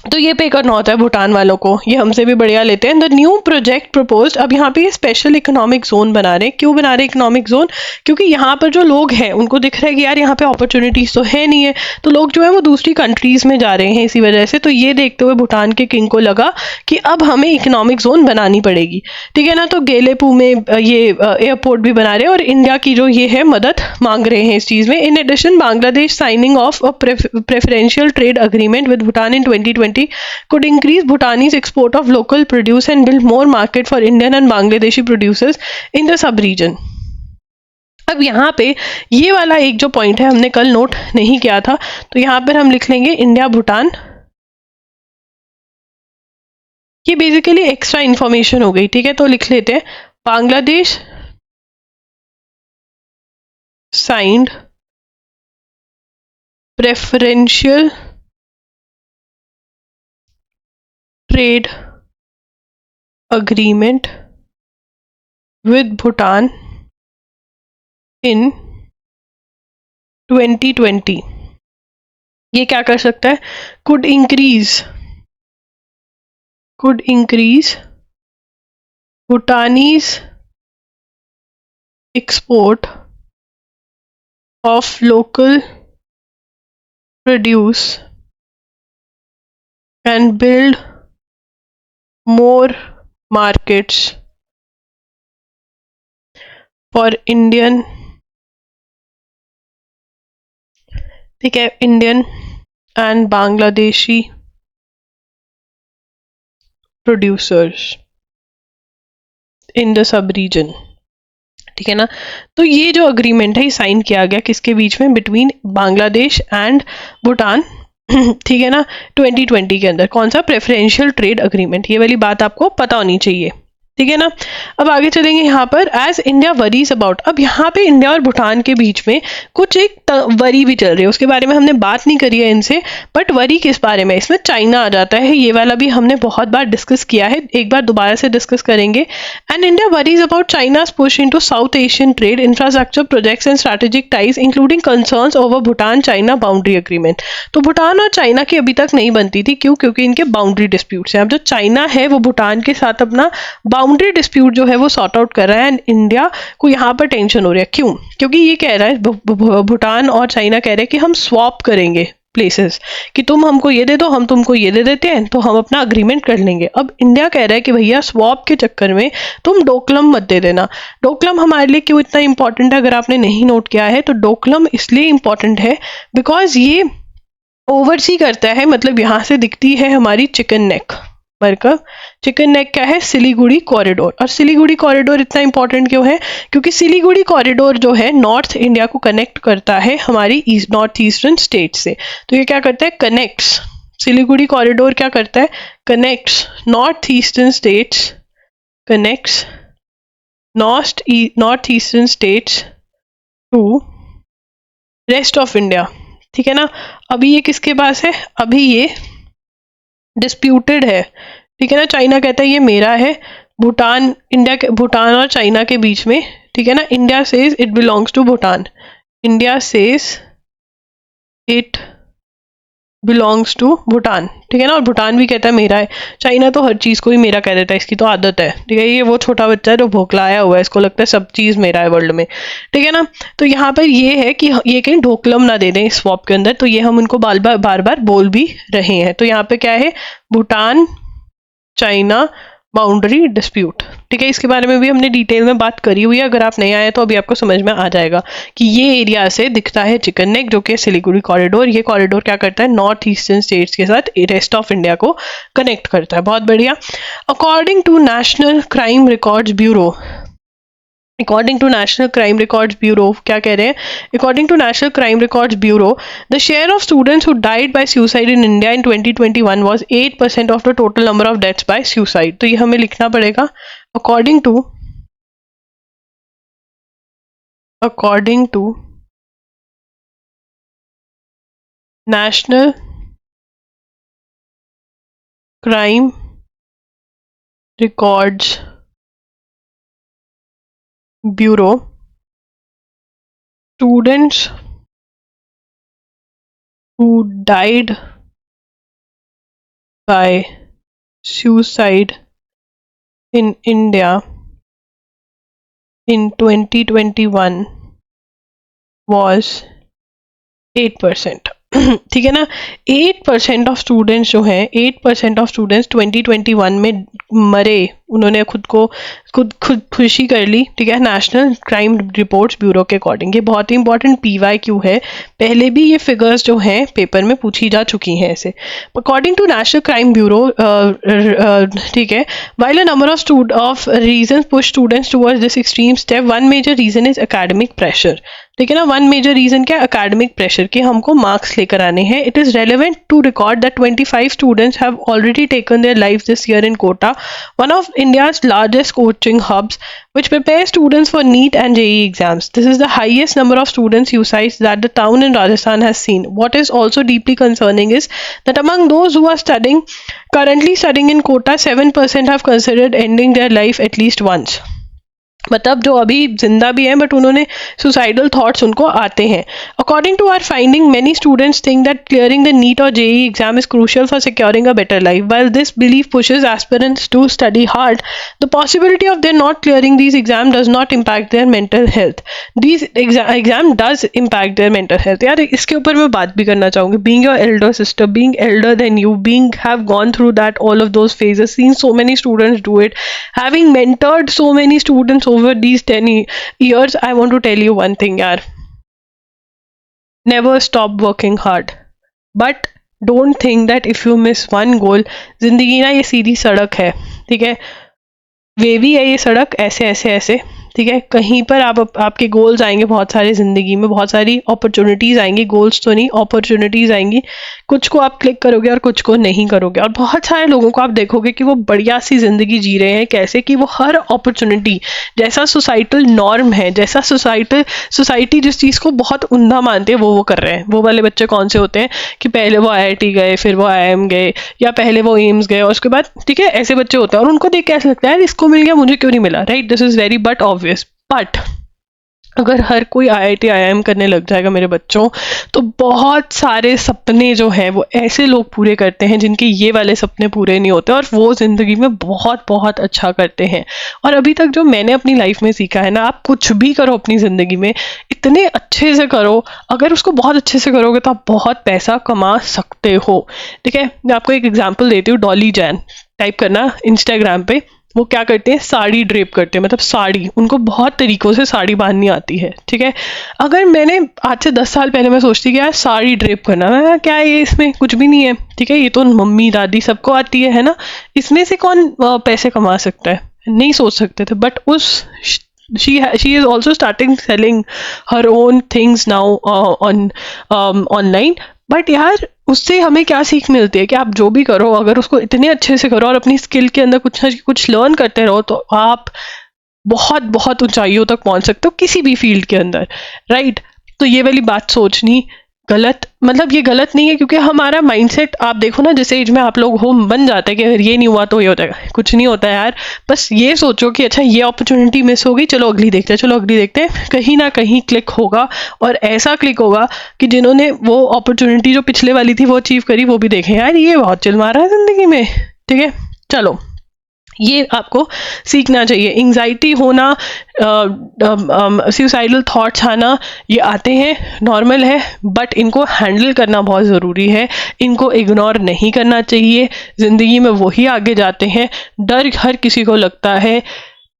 तो ये पे करना होता है भूटान वालों को, ये हमसे भी बढ़िया लेते हैं। द न्यू प्रोजेक्ट प्रपोज्ड, अब यहाँ पे ये स्पेशल इकोनॉमिक जोन बना रहे हैं। क्यों बना रहे हैं इकोनॉमिक जोन, क्योंकि यहाँ पर जो लोग हैं उनको दिख रहा है कि यार यहाँ पे अपॉर्चुनिटीज तो है नहीं है, तो लोग जो है वो दूसरी कंट्रीज में जा रहे हैं इसी वजह से। तो ये देखते हुए भूटान के किंग को लगा कि अब हमें इकोनॉमिक जोन बनानी पड़ेगी, ठीक है ना। तो गेलेपू में ये एयरपोर्ट भी बना रहे हैं और इंडिया की जो ये है मदद मांग रहे हैं इस चीज़ में। In addition Bangladesh signing of a preferential trade agreement with Bhutan in 2020 could increase Bhutanese export of local produce and build more market for Indian and Bangladeshi producers in the sub-region। अब यहाँ पे ये वाला एक जो पॉइंट है हमने कल नोट नहीं किया था, तो यहाँ पर हम लिख लेंगे इंडिया भूटान। ये बेसिकली एक्स्ट्रा इंफॉर्मेशन हो गई, ठीक है। तो लिख लेते हैं Bangladesh signed preferential trade agreement with Bhutan in 2020। ये क्या कर सकता है, could increase Bhutanese export of local produce and build more markets for Indian, ठीक है, Indian and Bangladeshi producers in the sub-region, ठीक है ना। तो ये जो अग्रीमेंट है ये साइन किया गया किसके बीच में, बिटवीन बांग्लादेश एंड भूटान, ठीक है ना, 2020 के अंदर। कौन सा? Preferential trade agreement. ये वाली बात आपको पता होनी चाहिए, ठीक है ना। अब आगे चलेंगे यहाँ पर, एज इंडिया वरीज अबाउट। अब यहाँ पे इंडिया और भूटान के बीच में कुछ एक वरी भी चल रही है, उसके बारे में हमने बात नहीं करी है इनसे, बट वरी किस बारे में? इसमें चाइना आ जाता है। ये वाला भी हमने बहुत बार डिस्कस किया है, एक बार दोबारा से डिस्कस करेंगे। And India worries about चाइना's push into south Asian trade infrastructure projects and strategic ties including concerns over Bhutan China boundary agreement. तो भूटान और चाइना की अभी तक नहीं बनती थी, क्यों? क्योंकि इनके बाउंड्री डिस्प्यूट्स हैं। अब जो चाइना है वो भूटान के साथ अपना बाउंड्री डिस्प्यूट जो है वो सॉर्ट आउट कर रहा है, एंड इंडिया को यहाँ पर टेंशन हो रही है। क्यों? क्योंकि ये कह रहा है, भूटान और चाइना कह रहे हैं कि हम स्वैप करेंगे प्लेसेस, कि तुम हमको ये दे दो, हम तुमको ये दे देते हैं, तो हम अपना अग्रीमेंट कर लेंगे। अब इंडिया कह रहा है कि भैया स्वैप के चक्कर में तुम डोकलम मत दे देना। डोकलम हमारे लिए क्यों इतना इंपॉर्टेंट है? अगर आपने नहीं नोट किया है तो डोकलम इसलिए इंपॉर्टेंट है बिकॉज ये ओवरसी करता है, मतलब यहाँ से दिखती है हमारी चिकन नेक। मरकब चिकन नेक क्या है? सिलीगुड़ी कॉरिडोर। और सिलीगुड़ी कॉरिडोर इतना इंपॉर्टेंट क्यों है? क्योंकि सिलीगुड़ी कॉरिडोर जो है नॉर्थ इंडिया को कनेक्ट करता है हमारी नॉर्थ ईस्टर्न स्टेट से। तो ये क्या करता है? कनेक्ट्स। सिलीगुड़ी कॉरिडोर क्या करता है? Connects north eastern states, connects north eastern states to rest of India, ठीक है ना। अभी ये किसके पास है? अभी ये डिस्प्यूटेड है, ठीक है ना। चाइना कहता है ये मेरा है, भूटान और चाइना के बीच में, ठीक है ना। India says it belongs to Bhutan, India says it belongs to Bhutan, ठीक है ना। और भूटान भी कहता है मेरा है। चाइना तो हर चीज़ को ही मेरा कह देता है, इसकी तो आदत है, ठीक है। ये वो छोटा बच्चा है जो भोकलाया हुआ है, इसको लगता है सब चीज़ मेरा है वर्ल्ड में, ठीक है ना। तो यहाँ पर ये है कि ये कहीं ढोकलम ना दे दें इस स्वैप के अंदर, तो ये हम उनको बार बार बोल भी रहे हैं। तो यहाँ पे क्या है? भूटान चाइना बाउंड्री डिस्प्यूट, ठीक है। इसके बारे में भी हमने डिटेल में बात करी हुई है, अगर आप नहीं आए तो अभी आपको समझ में आ जाएगा कि ये एरिया से दिखता है चिकन नेक, जो कि सिलीगुड़ी कॉरिडोर। ये कॉरिडोर क्या करता है? नॉर्थ ईस्टर्न स्टेट्स के साथ रेस्ट ऑफ इंडिया को कनेक्ट करता है। बहुत बढ़िया। According to national crime records bureau, according to national crime records bureau क्या कह रहे हैं? According to national crime records bureau, the share of students who died by suicide in India in 2021 was 8% of the total number of deaths by suicide. तो ये हमें लिखना पड़ेगा, according to national crime records bureau, students who died by suicide in India in 2021 was 8%, ठीक है ना। 8% of students जो हैं, 8% ऑफ स्टूडेंट्स 2021 में मरे, उन्होंने खुद खुशी कर ली, ठीक है, नेशनल क्राइम रिपोर्ट्स ब्यूरो के अकॉर्डिंग। ये बहुत ही इंपॉर्टेंट PYQ है, पहले भी ये फिगर्स जो हैं पेपर में पूछी जा चुकी हैं ऐसे। According to national crime bureau, ठीक है, while a number of reasons push students towards this extreme step, one major reason is academic pressure, ठीक है ना। वन मेजर रीजन क्या? एकेडमिक प्रेशर, कि हमको मार्क्स लेकर आने हैं। It is relevant to record that 25 students have already taken their lives this year in Kota, one of India's largest coaching hubs which prepare students for NEET and JEE exams. This is the highest number of student suicides that the town in Rajasthan has seen. What is also deeply concerning is that among those who are currently studying in Kota, 7% have considered ending their life at least once. मतलब जो अभी जिंदा भी हैं but उन्होंने suicidal thoughts उनको आते हैं। According to our finding, many students think that clearing the NEET और JEE exam is crucial for securing a better life. While this belief pushes aspirants to study hard, the possibility of their not clearing these exam does not impact their mental health. These exam does impact their mental health. यार इसके ऊपर मैं बात भी करना चाहूँगी। Being your elder sister, being elder than you, being have gone through that all of those phases, seen so many students do it, having mentored so many students over these 10 years, I want to tell you one thing, yaar. Never stop working hard. But don't think that if you miss one goal, जिंदगी ना ये सीधी सड़क है, ठीक है, wavy है ये सड़क, ऐसे ऐसे ऐसे ठीक है, कहीं पर आपके गोल्स आएंगे, बहुत सारे ज़िंदगी में बहुत सारी अपॉर्चुनिटीज़ आएंगी, गोल्स तो नहीं अपॉर्चुनिटीज़ आएंगी, कुछ को आप क्लिक करोगे और कुछ को नहीं करोगे। और बहुत सारे लोगों को आप देखोगे कि वो बढ़िया सी ज़िंदगी जी रहे हैं, कैसे कि वो हर अपॉर्चुनिटी, जैसा सोसाइटल नॉर्म है, जैसा सोसाइटी जिस चीज़ को बहुत उम्दा मानते हैं वो कर रहे हैं। वो वाले बच्चे कौन से होते हैं कि पहले वो IIT गए, फिर वो IIM गए, या पहले वो एम्स गए और उसके बाद, ठीक है, ऐसे बच्चे होते हैं और उनको देख के ऐसा लगता है इसको मिल गया मुझे क्यों नहीं मिला, right? This is very but obvious. But अगर हर कोई IIT IIM करने लग जाएगा मेरे बच्चों, तो बहुत सारे सपने जो हैं वो ऐसे लोग पूरे करते हैं जिनके ये वाले सपने पूरे नहीं होते, और वो ज़िंदगी में बहुत बहुत अच्छा करते हैं। और अभी तक जो मैंने अपनी लाइफ में सीखा है ना, आप कुछ भी करो अपनी ज़िंदगी में, इतने अच्छे से करो, अगर उसको बहुत अच्छे से करोगे तो आप बहुत पैसा कमा सकते हो। ठीक है, मैं आपको एक एग्जाम्पल देती हूँ। डॉली जैन टाइप करना इंस्टाग्राम पे, वो क्या करते हैं, साड़ी ड्रेप करते हैं, मतलब साड़ी, उनको बहुत तरीकों से साड़ी बांधनी आती है। ठीक है, अगर मैंने आज से 10 साल पहले मैं सोचती कि यार साड़ी ड्रेप करना क्या है, ये इसमें कुछ भी नहीं है, ठीक है, ये तो मम्मी दादी सबको आती है ना, इसमें से कौन पैसे कमा सकता है, नहीं सोच सकते थे। बट उस she is also starting selling her own things now on online। But यार उससे हमें क्या सीख मिलती है कि आप जो भी करो, अगर उसको इतने अच्छे से करो और अपनी स्किल के अंदर कुछ ना कुछ लर्न करते रहो, तो आप बहुत बहुत ऊंचाइयों तक पहुंच सकते हो किसी भी फील्ड के अंदर, राइट? तो ये वाली बात सोचनी गलत, मतलब ये गलत नहीं है, क्योंकि हमारा माइंडसेट आप देखो ना, जिस एज में आप लोग हो, बन जाता है कि अगर ये नहीं हुआ तो ये हो जाएगा। कुछ नहीं होता यार, बस ये सोचो कि अच्छा ये अपॉर्चुनिटी मिस होगी, चलो अगली देखते हैं, चलो अगली देखते हैं, कहीं ना कहीं क्लिक होगा, और ऐसा क्लिक होगा कि जिन्होंने वो अपॉर्चुनिटी जो पिछले वाली थी वो अचीव करी, वो भी देखें यार ये बहुत चिल मार रहा है जिंदगी में। ठीक है, चलो ये आपको सीखना चाहिए। एंग्जाइटी होना, सुसाइडल थॉट्स आना, ये आते हैं, नॉर्मल है, बट इनको हैंडल करना बहुत ज़रूरी है, इनको इग्नोर नहीं करना चाहिए। ज़िंदगी में वही आगे जाते हैं, डर हर किसी को लगता है,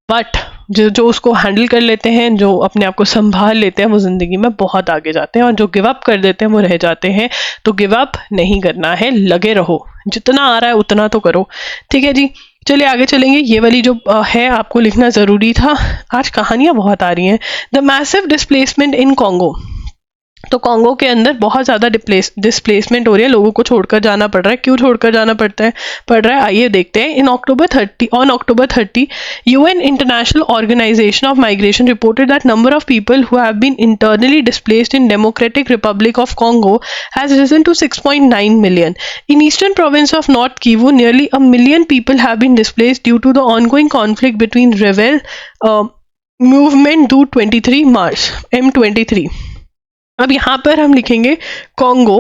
बट जो उसको हैंडल कर लेते हैं, जो अपने आप को संभाल लेते हैं, वो ज़िंदगी में बहुत आगे जाते हैं। और जो गिव अप कर देते हैं वो रह जाते हैं। तो गिव अप नहीं करना है, लगे रहो, जितना आ रहा है उतना तो करो। ठीक है जी, चलिए आगे चलेंगे। ये वाली जो है आपको लिखना ज़रूरी था। आज कहानियाँ बहुत आ रही हैं। The massive displacement in Congo. तो कॉन्गो के अंदर बहुत ज़्यादा डिस्प्लेसमेंट हो रही है, लोगों को छोड़कर जाना पड़ रहा है। क्यों छोड़कर जाना पड़ रहा है, आइए देखते हैं। On October 30 UN International Organization of Migration reported that number of people who have been internally displaced in Democratic Republic of Congo has risen to 6.9 million. In eastern province of North Kivu, nearly 1 million people have been displaced due to the ongoing conflict between rebel movement due 23 March M23। अब यहां पर हम लिखेंगे Congo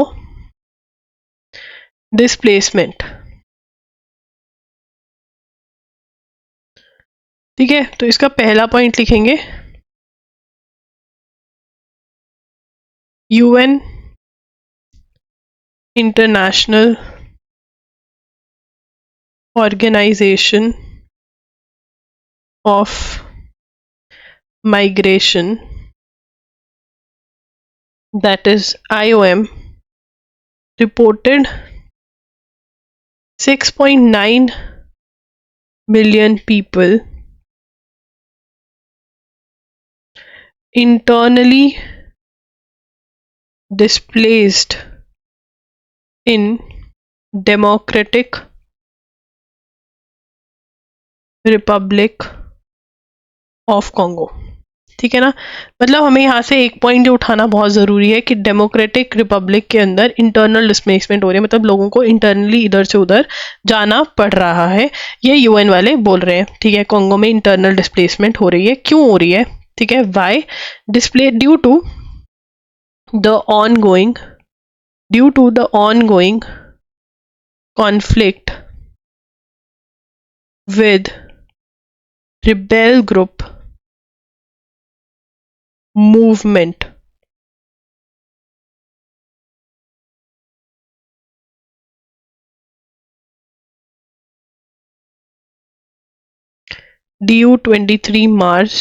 displacement. ठीक है, तो इसका पहला पॉइंट लिखेंगे UN international organisation of migration, that is IOM, reported 6.9 million people internally displaced in Democratic Republic of Congo। ठीक है ना, मतलब हमें यहाँ से एक पॉइंट उठाना बहुत ज़रूरी है कि डेमोक्रेटिक रिपब्लिक के अंदर इंटरनल डिस्प्लेसमेंट हो रही है, मतलब लोगों को इंटरनली इधर से उधर जाना पड़ रहा है। ये UN वाले बोल रहे हैं। ठीक है, कॉन्गो में इंटरनल डिस्प्लेसमेंट हो रही है। क्यों हो रही है? ठीक है, why display due to the ongoing conflict with rebel group movement DU23 March,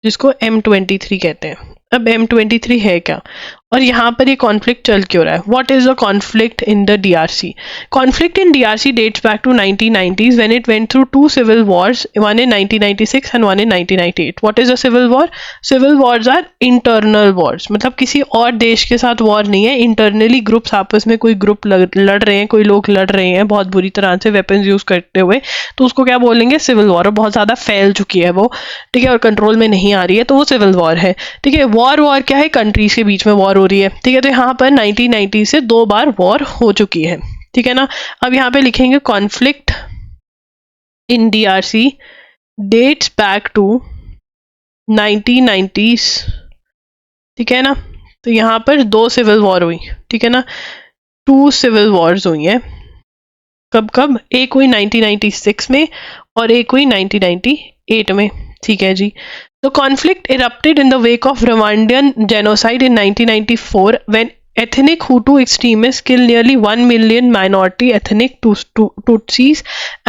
जिसको M23 कहते हैं। अब M23 है क्या, और यहाँ पर ये कॉन्फ्लिक्ट चल क्यों रहा है? What is the conflict in the DRC? Conflict in DRC dates back to 1990s when it went through two civil wars, one in 1996 and one in 1998. What is a civil war? Civil wars are internal wars, मतलब किसी और देश के साथ war नहीं है, internally groups आपस में कोई ग्रुप लड़ रहे हैं, कोई लोग लड़ रहे हैं बहुत बुरी तरह से वेपन्स यूज करते हुए, तो उसको क्या बोलेंगे? Civil war. और बहुत ज्यादा फैल चुकी है वो, ठीक है, और कंट्रोल में नहीं आ रही है, तो वो सिविल वॉर है, ठीक है। वॉर क्या है? कंट्रीज के बीच में वॉर हो रही है, ठीक है। तो यहाँ पर 1990 से 2 बार वॉर हो चुकी है, ठीक है ना। अब यहाँ पे लिखेंगे conflict in DRC dates back to 1990s, ठीक है ना। तो यहाँ पर 2 सिविल वॉर हुई, ठीक है ना, 2 सिविल वॉर्स हुई हैं। कब कब? एक हुई 1996 में और एक हुई 1998 में, ठीक है जी। The conflict erupted in the wake of Rwandan genocide in 1994 when ethnic Hutu extremists killed nearly 1 million minority ethnic Tutsis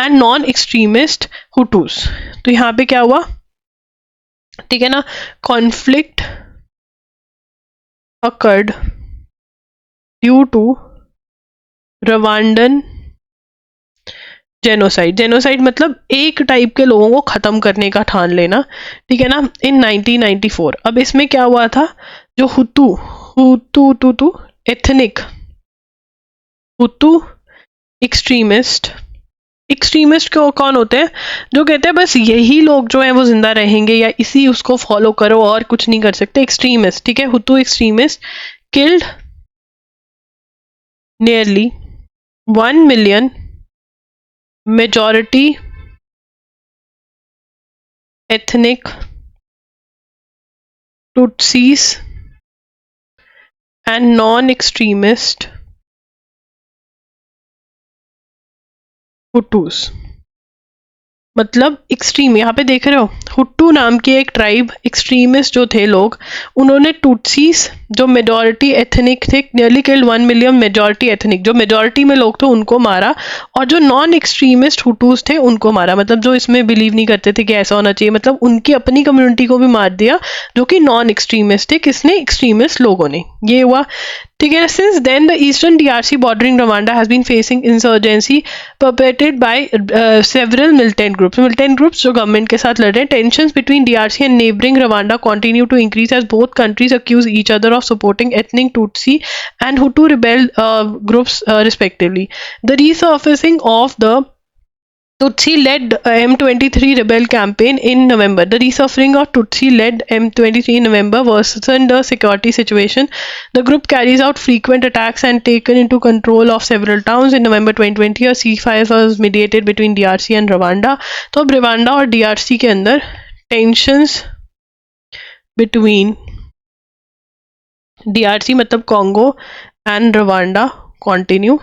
and non-extremist Hutus. तो यहाँ पे क्या हुआ? ठीक है ना, conflict occurred due to Rwandan genocide मतलब एक टाइप के लोगों को खत्म करने का ठान लेना, ठीक है ना, इन 1994। अब इसमें क्या हुआ था? जो हुतू एथनिक हुतू एक्सट्रीमिस्ट कौन होते हैं? जो कहते हैं बस यही लोग जो है वो जिंदा रहेंगे या इसी उसको फॉलो करो और कुछ नहीं कर सकते, एक्सट्रीमिस्ट, ठीक है। हुतू extremist killed nearly 1 million majority ethnic Tutsis and non-extremist Hutus। मतलब एक्सट्रीम, यहाँ पे देख रहे हो, हुट्टू नाम की एक ट्राइब एक्सट्रीमिस्ट जो थे लोग, उन्होंने टूटसीस जो मेजॉरिटी एथनिक थे, nearly killed 1 million majority ethnic, जो मेजॉरिटी में लोग थे उनको मारा, और जो नॉन एक्सट्रीमिस्ट हुटूस थे उनको मारा। मतलब जो इसमें बिलीव नहीं करते थे कि ऐसा होना चाहिए, मतलब उनकी अपनी कम्युनिटी को भी मार दिया जो कि नॉन एक्सट्रीमिस्ट थे। किसने? एक्सट्रीमिस्ट लोगों ने। ये हुआ, ठीक है। Since then, the eastern DRC bordering Rwanda has been facing insurgency perpetrated by several militant groups. Militant groups जो गवर्नमेंट के साथ लड़ रहे हैं। Tensions between DRC and neighboring Rwanda continue to increase as both countries accuse each other of supporting ethnic Tutsi and Hutu rebel groups respectively. The resurfacing of the Tutsi-led M23 rebel campaign in November. The resurfacing of Tutsi-led M23 in November worsened the security situation. The group carries out frequent attacks and taken into control of several towns. In November 2020, a ceasefire was mediated between DRC and Rwanda. तो अब Rwanda और DRC के अंदर tensions between DRC मतलब Congo and Rwanda continue.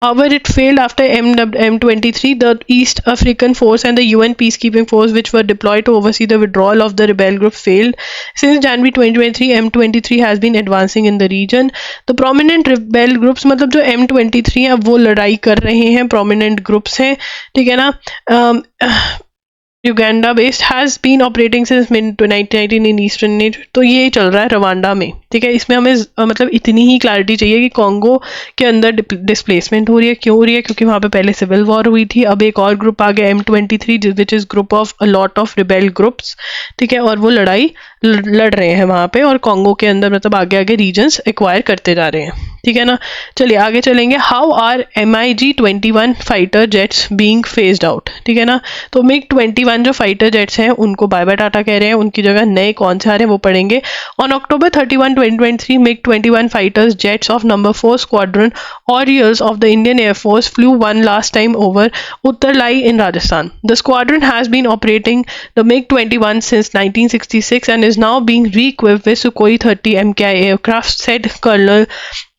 However, it failed after M23. The East African Force and the UN peacekeeping force, which were deployed to oversee the withdrawal of the rebel group, failed. Since January 2023, M23 has been advancing in the region. The prominent rebel groups, मतलब जो M23 है वो लड़ाई कर रहे हैं, prominent groups हैं, ठीक है ना। Uganda based has been operating since mid-1919 in Eastern Niger। तो ये चल रहा है रवांडा में, ठीक है। इसमें हमें मतलब इतनी ही क्लैरिटी चाहिए कि कॉन्गो के अंदर डिस्प्लेसमेंट हो रही है। क्यों हो रही है? क्योंकि वहाँ पे पहले सिविल वॉर हुई थी। अब एक और ग्रुप आ गया M23 which is group of a lot of rebel groups, ठीक है, और वो लड़ाई लड़ रहे हैं वहाँ पे, और कॉन्गो के अंदर मतलब आगे आगे रीजन्स एक्वायर करते जा रहे हैं, ठीक है ना। चलिए आगे चलेंगे। How are MiG-21 fighter jets being phased out, ठीक है ना। तो MiG-21 जो फाइटर जेट्स हैं उनको बाय बाय टाटा कह रहे हैं, उनकी जगह नए कौन से आ रहे हैं वो पढ़ेंगे। On October 31, 2023, MiG-21 fighters jets of number 4 squadron Orioles of the Indian Air Force flew one last time over Uttarlai in Rajasthan. The squadron has been operating the MiG-21 since 1966 and is now being re-equipped with Sukhoi 30 MKI aircraft, said Colonel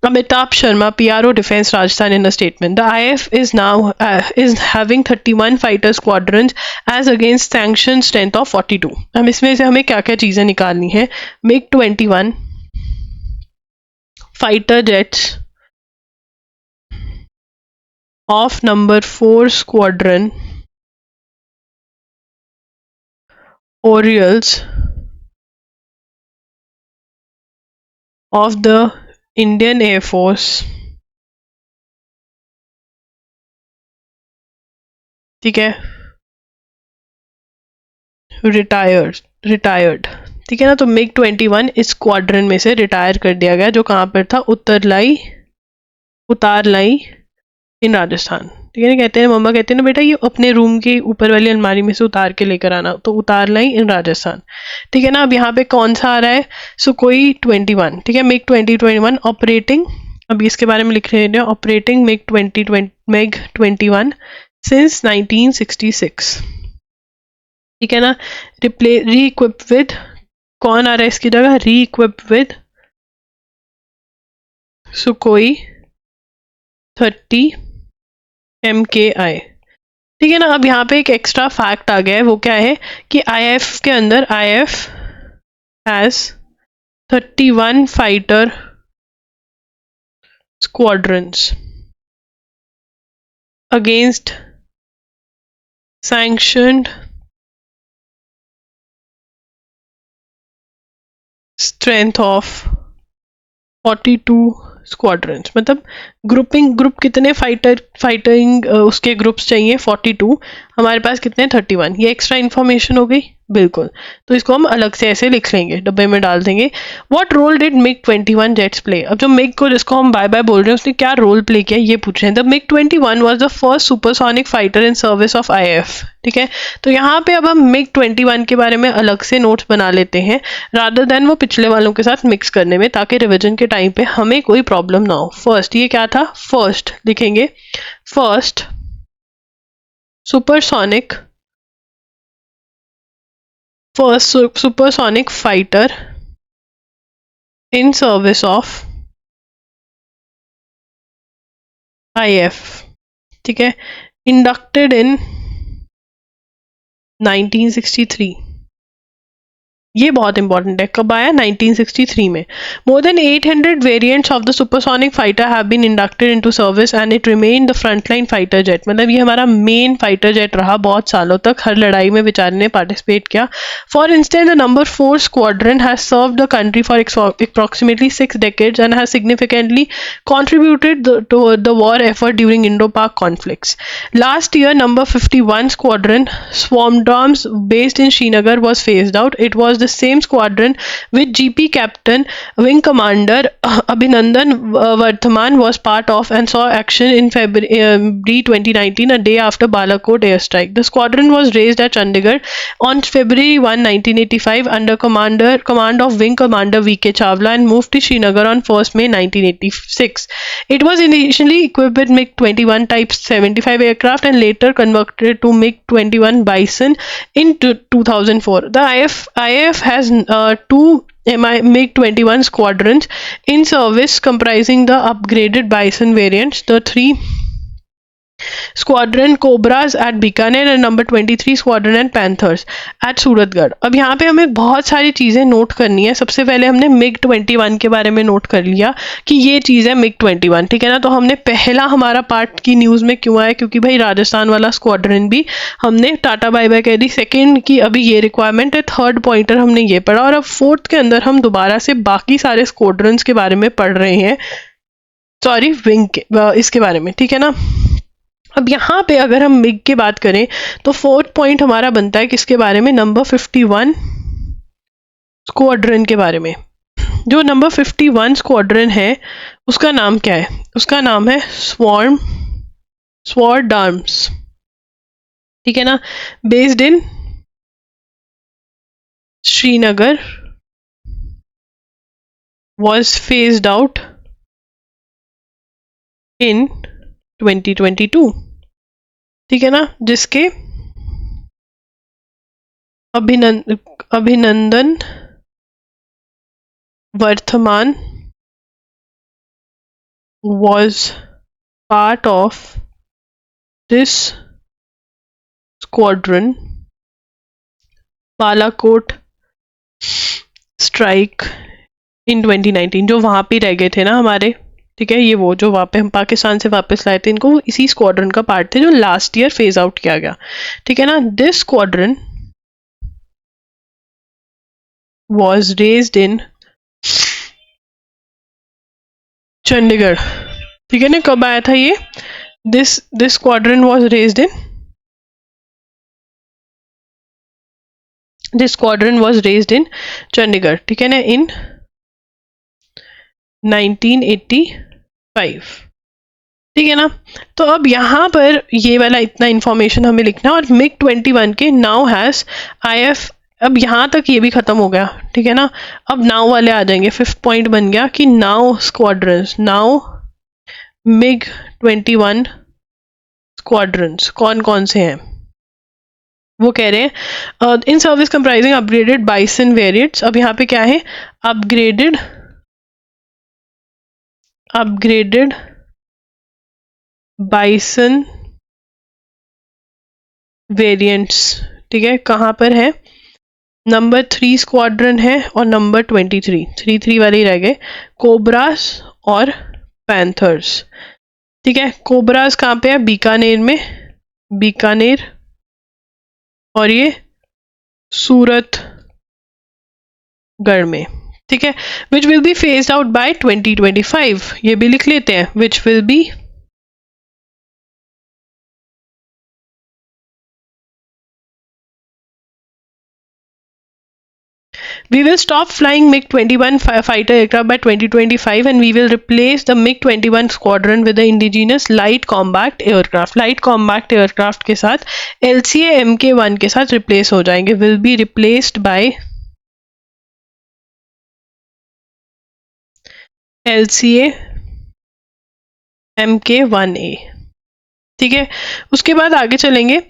Amitabh Sharma, PRO Defense Rajasthan, in a statement. The IF is now is having 31 fighter squadrons as against sanctioned strength of 42. अब इसमें से हमें क्या क्या चीजें निकालनी है? MiG-21 fighter jets of number 4 squadron Orioles of the Indian air force, ठीक है, रिटायर्ड, ठीक है ना। तो मिग 21 इस स्क्वाड्रन में से रिटायर कर दिया गया, जो कहाँ पर था, उतारलाई इन राजस्थान, ठीक है ना। कहते हैं, मम्मा कहते हैं ना, बेटा ये अपने रूम के ऊपर वाली अलमारी में से उतार के लेकर आना, तो उतारलाई इन राजस्थान, ठीक है ना। अब यहाँ पे कौन सा आ रहा है, सुकोई 21, ठीक है, मिग 2021 ऑपरेटिंग, अभी इसके बारे में लिख रहे हैं, ऑपरेटिंग मिग 21 सिंस 1966, ठीक है ना। री इक्विप विद, कौन आ रहा है इसकी जगह, री इक्विप विद सुकोई 30 MKI, ठीक है ना। अब यहाँ पे एक एक्स्ट्रा फैक्ट आ गया है, वो क्या है कि IF के अंदर, IF has 31 fighter squadrons against sanctioned strength of 42 squadrons, मतलब ग्रुप कितने फाइटिंग उसके ग्रुप्स चाहिए, 42, हमारे पास कितने, 31, ये एक्स्ट्रा इन्फॉर्मेशन हो गई, बिल्कुल। तो इसको हम अलग से ऐसे लिख लेंगे, डब्बे में डाल देंगे। What role did MiG 21 jets play, अब जो मिग को, जिसको हम बाय बाय बोल रहे हैं, उसने क्या रोल प्ले किया, ये पूछ रहे हैं। The MiG 21 was the first supersonic fighter in service of IF, ठीक है। तो यहाँ पे अब हम मिग 21 के बारे में अलग से नोट्स बना लेते हैं, रादर देन वो पिछले वालों के साथ मिक्स करने में, ताकि रिविजन के टाइम पे हमें कोई प्रॉब्लम ना हो। फर्स्ट, ये क्या था, फर्स्ट लिखेंगे, first supersonic fighter in service of IF, ठीक है, इंडक्टेड इन 1963, ये बहुत इंपॉर्टेंट है, कब आया, 1963 में। More than 800 variants of the supersonic fighter have been inducted into service and it remain the frontline fighter jet, मतलब ये हमारा मेन फाइटर जेट रहा बहुत सालों तक, हर लड़ाई में बेचारे ने पार्टिसिपेट किया। For instance the number 4 squadron has serve the country for approximately 6 decades and has significantly contributed to the war effort during Indo-Pak conflicts. Last year, number 51 squadron Swarmdrones based in Srinagar was phased out. It was the same squadron which GP Captain Wing Commander Abhinandan Vardhaman was part of and saw action in February 2019, a day after Balakot airstrike. The squadron was raised at Chandigarh on February 1, 1985 under command of Wing Commander VK Chawla and moved to Srinagar on 1st May 1986. It was initially equipped with MiG-21 Type 75 aircraft and later converted to MiG-21 Bison in 2004. The IF has two MiG-21 squadrons in service comprising the upgraded Bison variants, the 3 squadron cobras at Bikaner and number 23 squadron and panthers at Suratgarh. अब यहाँ पे हमें बहुत सारी चीज़ें note करनी है। सबसे पहले हमने मिग 21 के बारे में नोट कर लिया कि ये चीज़ है मिग 21, ठीक है ना। तो हमने पहला हमारा पार्ट की न्यूज़ में क्यों आया, क्योंकि भाई राजस्थान वाला स्क्वाड्रन भी हमने टाटा बाय बाय कह दी। सेकेंड की अभी ये रिक्वायरमेंट है, थर्ड पॉइंटर हमने ये पढ़ा, और अब फोर्थ के अंदर हम दोबारा से बाकी सारे स्क्वाड्रंस के बारे में पढ़ रहे हैं, सॉरी विंग के इसके बारे में, ठीक है ना। अब यहाँ पे अगर हम मिग की बात करें तो फोर्थ पॉइंट हमारा बनता है किसके बारे में, नंबर 51 स्क्वाड्रन के बारे में। जो नंबर 51 स्क्वाड्रन है उसका नाम क्या है, उसका नाम है स्वॉर्डार्म्स, ठीक है ना, based in Srinagar, was phased out in 2022, ठीक है ना, जिसके Abhinandan Varthaman was part of this squadron Balakot strike in 2019, जो वहां पे रह गए थे ना हमारे, ठीक है, ये वो जो वहाँ पे हम पाकिस्तान से वापस लाए थे इनको, वो इसी स्क्वाड्रन का पार्ट थे जो लास्ट ईयर फेज आउट किया गया, ठीक है ना। This squadron was raised in Chandigarh, ठीक है ना। कब आया था ये? This squadron was raised in, this squadron was raised in Chandigarh, ठीक है ना, इन 1985, ठीक है ना। तो अब यहाँ पर ये वाला इतना इंफॉर्मेशन हमें लिखना है। और मिग 21 के नाउ हैज IF, अब यहाँ तक ये भी खत्म हो गया, ठीक है ना। अब नाउ वाले आ जाएंगे, 5th पॉइंट बन गया कि now squadrons, now MiG 21 squadrons कौन कौन से हैं, वो कह रहे हैं in service comprising upgraded bison variants. अब यहाँ पे क्या है? अपग्रेडेड बाइसन वेरिएंट्स, ठीक है। कहाँ पर है? नंबर 3 स्क्वाड्रन है और नंबर 23, 3 वाले ही रह गए, कोबरास और पैंथर्स, ठीक है। कोबरास कहाँ पे है? बीकानेर में, बीकानेर, और ये सूरतगढ़ में, ठीक है। Which will be faced out by 2025, ये भी लिख लेते हैं, which will be we will stop flying MiG-21 fighter aircraft by 2025 and we will replace the MiG-21 squadron with the indigenous light combat aircraft. Light combat aircraft के साथ LCA MK1 के साथ replace हो जाएंगे, will be replaced by LCA MK1A, ठीक है। उसके बाद आगे चलेंगे।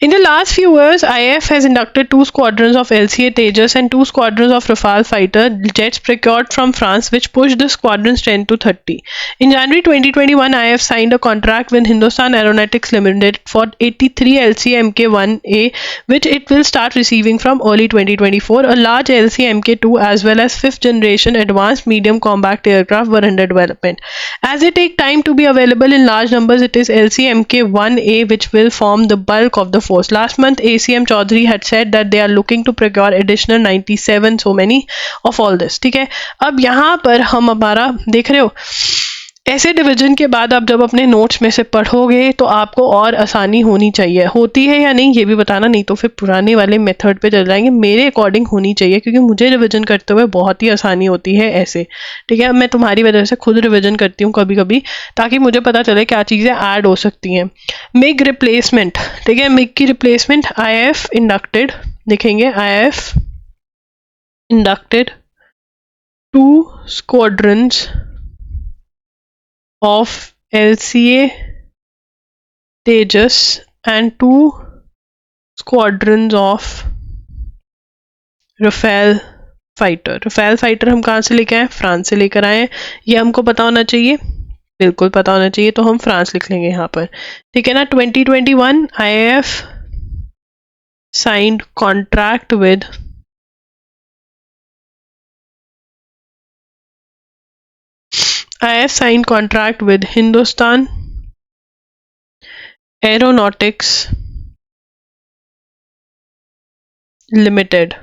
In the last few years IAF has inducted 2 squadrons of LCA Tejas and 2 squadrons of Rafale fighter jets procured from France, which pushed the squadron strength to 30. In January 2021, IAF signed a contract with Hindustan Aeronautics Limited for 83 LCA MK1A, which it will start receiving from early 2024. A large LCA MK2 as well as 5th generation advanced medium combat aircraft were under development. As they take time to be available in large numbers, it is LCA MK1A which will form the bulk of the force. Last month, ACM Chaudhary had said that they are looking to procure additional 97 so many of all this, ठीक है। अब यहाँ पर हम हमारा देख रहे हो, ऐसे डिवीजन के बाद आप जब अपने नोट्स में से पढ़ोगे तो आपको और आसानी होनी चाहिए। होती है या नहीं ये भी बताना, नहीं तो फिर पुराने वाले मेथड पे चल जाएंगे। मेरे अकॉर्डिंग होनी चाहिए क्योंकि मुझे रिवीजन करते हुए बहुत ही आसानी होती है ऐसे, ठीक है। मैं तुम्हारी वजह से खुद रिवीजन करती हूँ कभी कभी, ताकि मुझे पता चले क्या चीज़ें ऐड हो सकती हैं। मिग रिप्लेसमेंट, ठीक है, मिग की रिप्लेसमेंट IAF इंडक्टेड, लिखेंगे IAF inducted 2 squadrons of LCA Tejas and 2 squadrons of Rafale fighter. Rafale fighter हम कहाँ से लेके आए? फ्रांस से लेकर आए हैं। ये हमको पता होना चाहिए, बिल्कुल पता होना चाहिए, तो हम फ्रांस लिख लेंगे यहाँ पर, ठीक है ना। 2021 IAF signed contract with IAF signed contract with Hindustan Aeronautics Limited,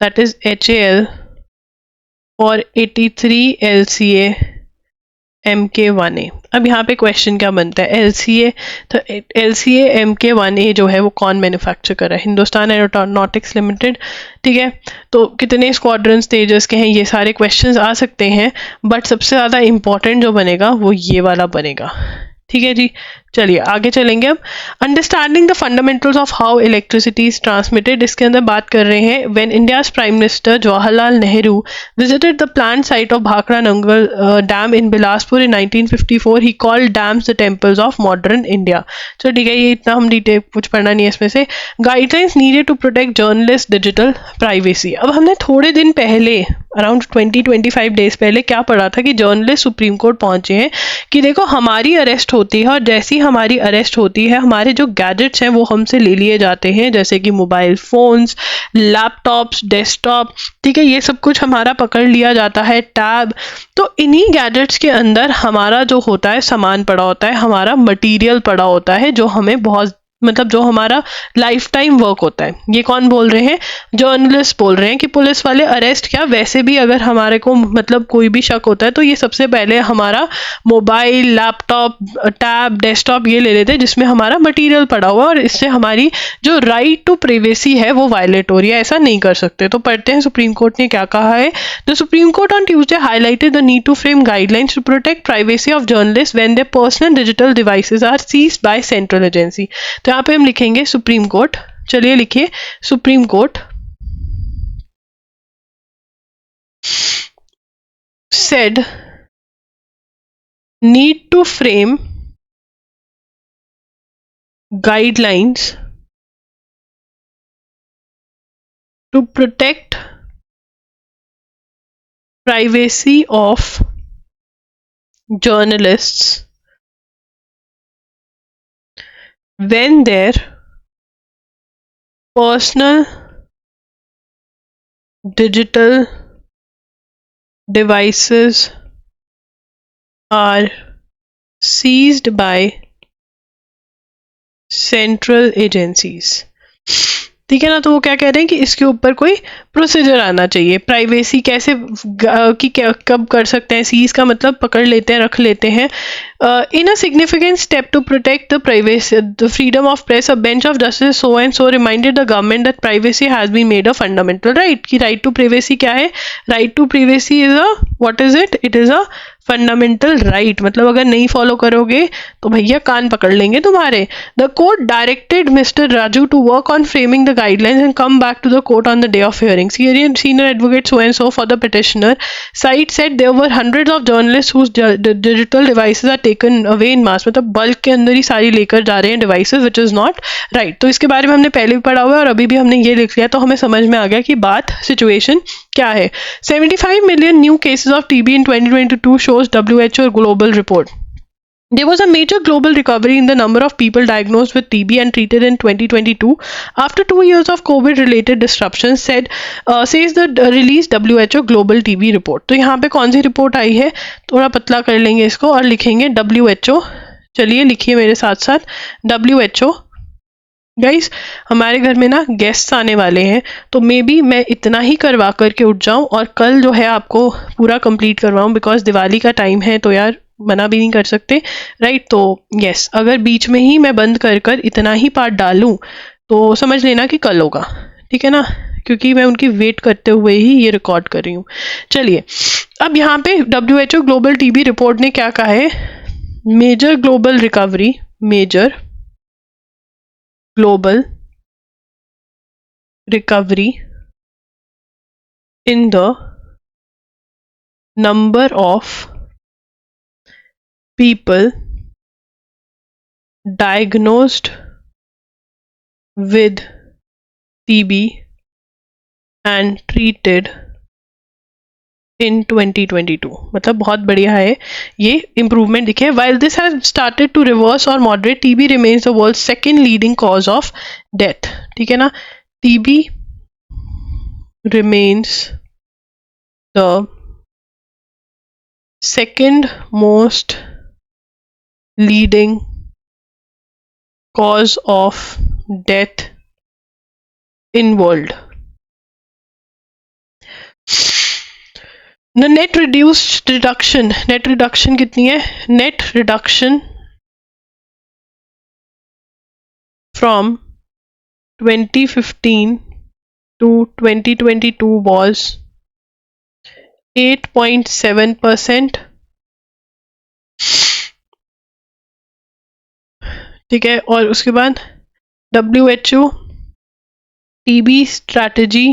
that is HAL, for 83 LCA MK1A. अब यहाँ पे क्वेश्चन क्या बनता है? LCA, तो LCA MK1A जो है वो कौन मैन्युफैक्चर कर रहा है? हिंदुस्तान एरोनॉटिक्स लिमिटेड, ठीक है। तो कितने स्क्वाड्रंस तेजस के हैं, ये सारे क्वेश्चंस आ सकते हैं, बट सबसे ज़्यादा इम्पॉर्टेंट जो बनेगा वो ये वाला बनेगा, ठीक है जी। चलिए आगे चलेंगे। अब understanding the fundamentals of how electricity is transmitted, इसके अंदर बात कर रहे हैं। When India's prime minister Jawaharlal Nehru visited the plant site of Bhakra Nangal dam in Bilaspur in 1954, he called dams the temples of modern India. तो ठीक है, ये इतना हम डिटेल कुछ पढ़ना नहीं है इसमें से। Guidelines needed to protect journalist digital privacy. अब हमने थोड़े दिन पहले, अराउंड 20-25 डेज पहले क्या पढ़ा था कि जर्नलिस्ट सुप्रीम कोर्ट पहुंचे हैं कि देखो हमारी अरेस्ट होती है और जैसी हमारी अरेस्ट होती है हमारे जो गैजेट्स हैं वो हमसे ले लिए जाते हैं, जैसे कि मोबाइल फोन्स, लैपटॉप्स, डेस्कटॉप, ठीक है, ये सब कुछ हमारा पकड़ लिया जाता है, टैब। तो इन्हीं गैजेट्स के अंदर हमारा जो होता है सामान पड़ा होता है, हमारा मटेरियल पड़ा होता है जो हमें बहुत मतलब जो हमारा लाइफ टाइम वर्क होता है। ये कौन बोल रहे हैं? जर्नलिस्ट बोल रहे हैं कि पुलिस वाले अरेस्ट क्या, वैसे भी अगर हमारे को मतलब कोई भी शक होता है तो ये सबसे पहले हमारा मोबाइल, लैपटॉप, टैब, डेस्कटॉप ये ले लेते हैं जिसमें हमारा मटेरियल पड़ा हुआ है, और इससे हमारी जो राइट टू प्राइवेसी है वो वायलेट हो रही है, ऐसा नहीं कर सकते। तो पढ़ते हैं सुप्रीम कोर्ट ने क्या कहा है। The supreme court on Tuesday highlighted the need to frame guidelines to protect privacy of journalist when their personal digital devices are seized by central agency. तो यहाँ पे हम लिखेंगे सुप्रीम कोर्ट, चलिए लिखिए supreme court said need to frame guidelines to protect privacy of journalists when their personal digital devices are seized by central agencies। ठीक है ना। तो वो क्या कह रहे हैं कि इसके ऊपर कोई प्रोसीजर आना चाहिए। प्राइवेसी कैसे कब कर सकते हैं? सीज का मतलब पकड़ लेते हैं, रख लेते हैं। In a significant step to protect the privacy the freedom of press a bench of justice so and so reminded the government that privacy has been made a fundamental right. कि right to privacy क्या है? Right to privacy is a what is it? It is a fundamental right. मतलब अगर नहीं follow करोगे तो भैया कान पकड़ लेंगे तुम्हारे। The court directed mister Raju to work on framing the guidelines and come back to the court on the day of hearing. Senior advocate so and so for the petitioner side said there were hundreds of journalists whose digital devices are taken away in mass। मतलब bulk के अंदर ही सारी लेकर जा रहे हैं devices, which is not right। तो इसके बारे में हमने पहले भी पढ़ा हुआ है और अभी भी हमने ये लिख लिया, तो हमें समझ में आ गया कि बात सिचुएशन क्या है। 75 million new cases of TB in 2022 shows WHO global report। There was a major global recovery in the number of people diagnosed with TB and treated in 2022 after 2 years of COVID-related disruptions, says the released WHO Global TB report। तो यहाँ पे कौन सी report आई है? थोड़ा पतला कर लेंगे इसको और लिखेंगे WHO। चलिए लिखिए मेरे साथ साथ WHO। गाइस हमारे घर में ना गेस्ट्स आने वाले हैं, तो मे बी मैं इतना ही करवा करके उठ जाऊं और कल जो है आपको पूरा कंप्लीट करवाऊं, बिकॉज दिवाली का टाइम है तो यार मना भी नहीं कर सकते, राइट। तो यस, अगर बीच में ही मैं बंद कर कर इतना ही पार्ट डालूं तो समझ लेना कि कल होगा, ठीक है ना, क्योंकि मैं उनकी वेट करते हुए ही ये रिकॉर्ड कर रही हूँ। चलिए अब यहाँ पे WHO ग्लोबल TB रिपोर्ट ने क्या कहा है? Major global recovery, major global recovery in the number of people diagnosed with TB and treated in 2022। मतलब बहुत बढ़िया है, ये इम्प्रूवमेंट दिखे। While this has started to reverse or moderate, TB remains the world's second leading cause of death। ठीक है ना, TB remains the second most leading cause of death in world। The net reduction कितनी है? Net reduction from 2015 to 2022 was 8.7%। ठीक है, और उसके बाद WHO TB strategy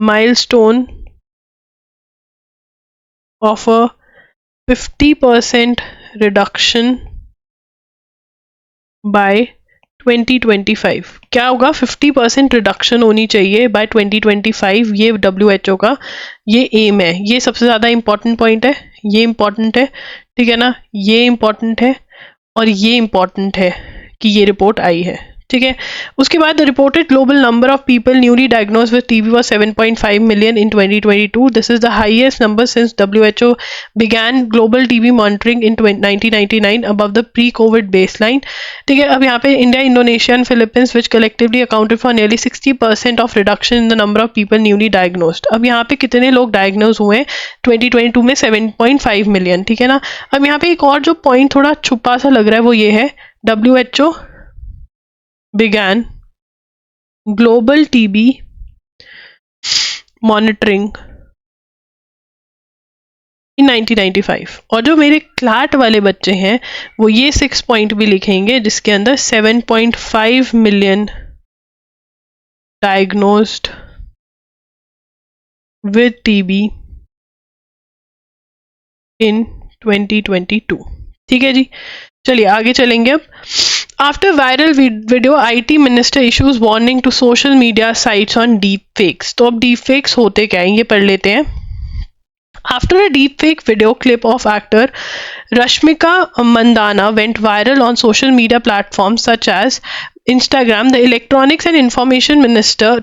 milestone of a 50% reduction by 2025। क्या होगा? 50% रिडक्शन होनी चाहिए बाय 2025। ये WHO का ये एम है। ये सबसे ज़्यादा इम्पॉर्टेंट पॉइंट है, ये इम्पॉर्टेंट है, ठीक है ना, ये इम्पॉर्टेंट है और ये इम्पॉर्टेंट है कि ये रिपोर्ट आई है, ठीक है। उसके बाद reported global number of people newly diagnose with TB was 7.5 million in 2022. This is the highest number since WHO began global TB monitoring in 1999 above the pre-COVID baseline. ठीक है। अब यहाँ पे India, Indonesia and Philippines which collectively accounted for nearly 60% of reduction in the number of people newly diagnosed. अब यहाँ पे कितने लोग डायग्नोज हुए हैं 2022 में? 7.5 मिलियन. ठीक है ना। अब यहाँ पे एक और जो पॉइंट थोड़ा छुपा सा लग रहा है वो ये है, WHO began global TB monitoring in 1995. और जो मेरे क्लाट वाले बच्चे हैं वो ये 6 पॉइंट भी लिखेंगे जिसके अंदर 7.5 मिलियन डायग्नोज्ड विद TB इन 2022. ठीक है जी, चलिए आगे चलेंगे अब. After viral video, IT minister issues warning to social media sites on deepfakes. तो अब deepfakes होते क्या हैं ये पढ़ लेते हैं. After a deepfake video clip of actor Rashmika Mandanna went viral on social media platforms such as Instagram, the Electronics and Information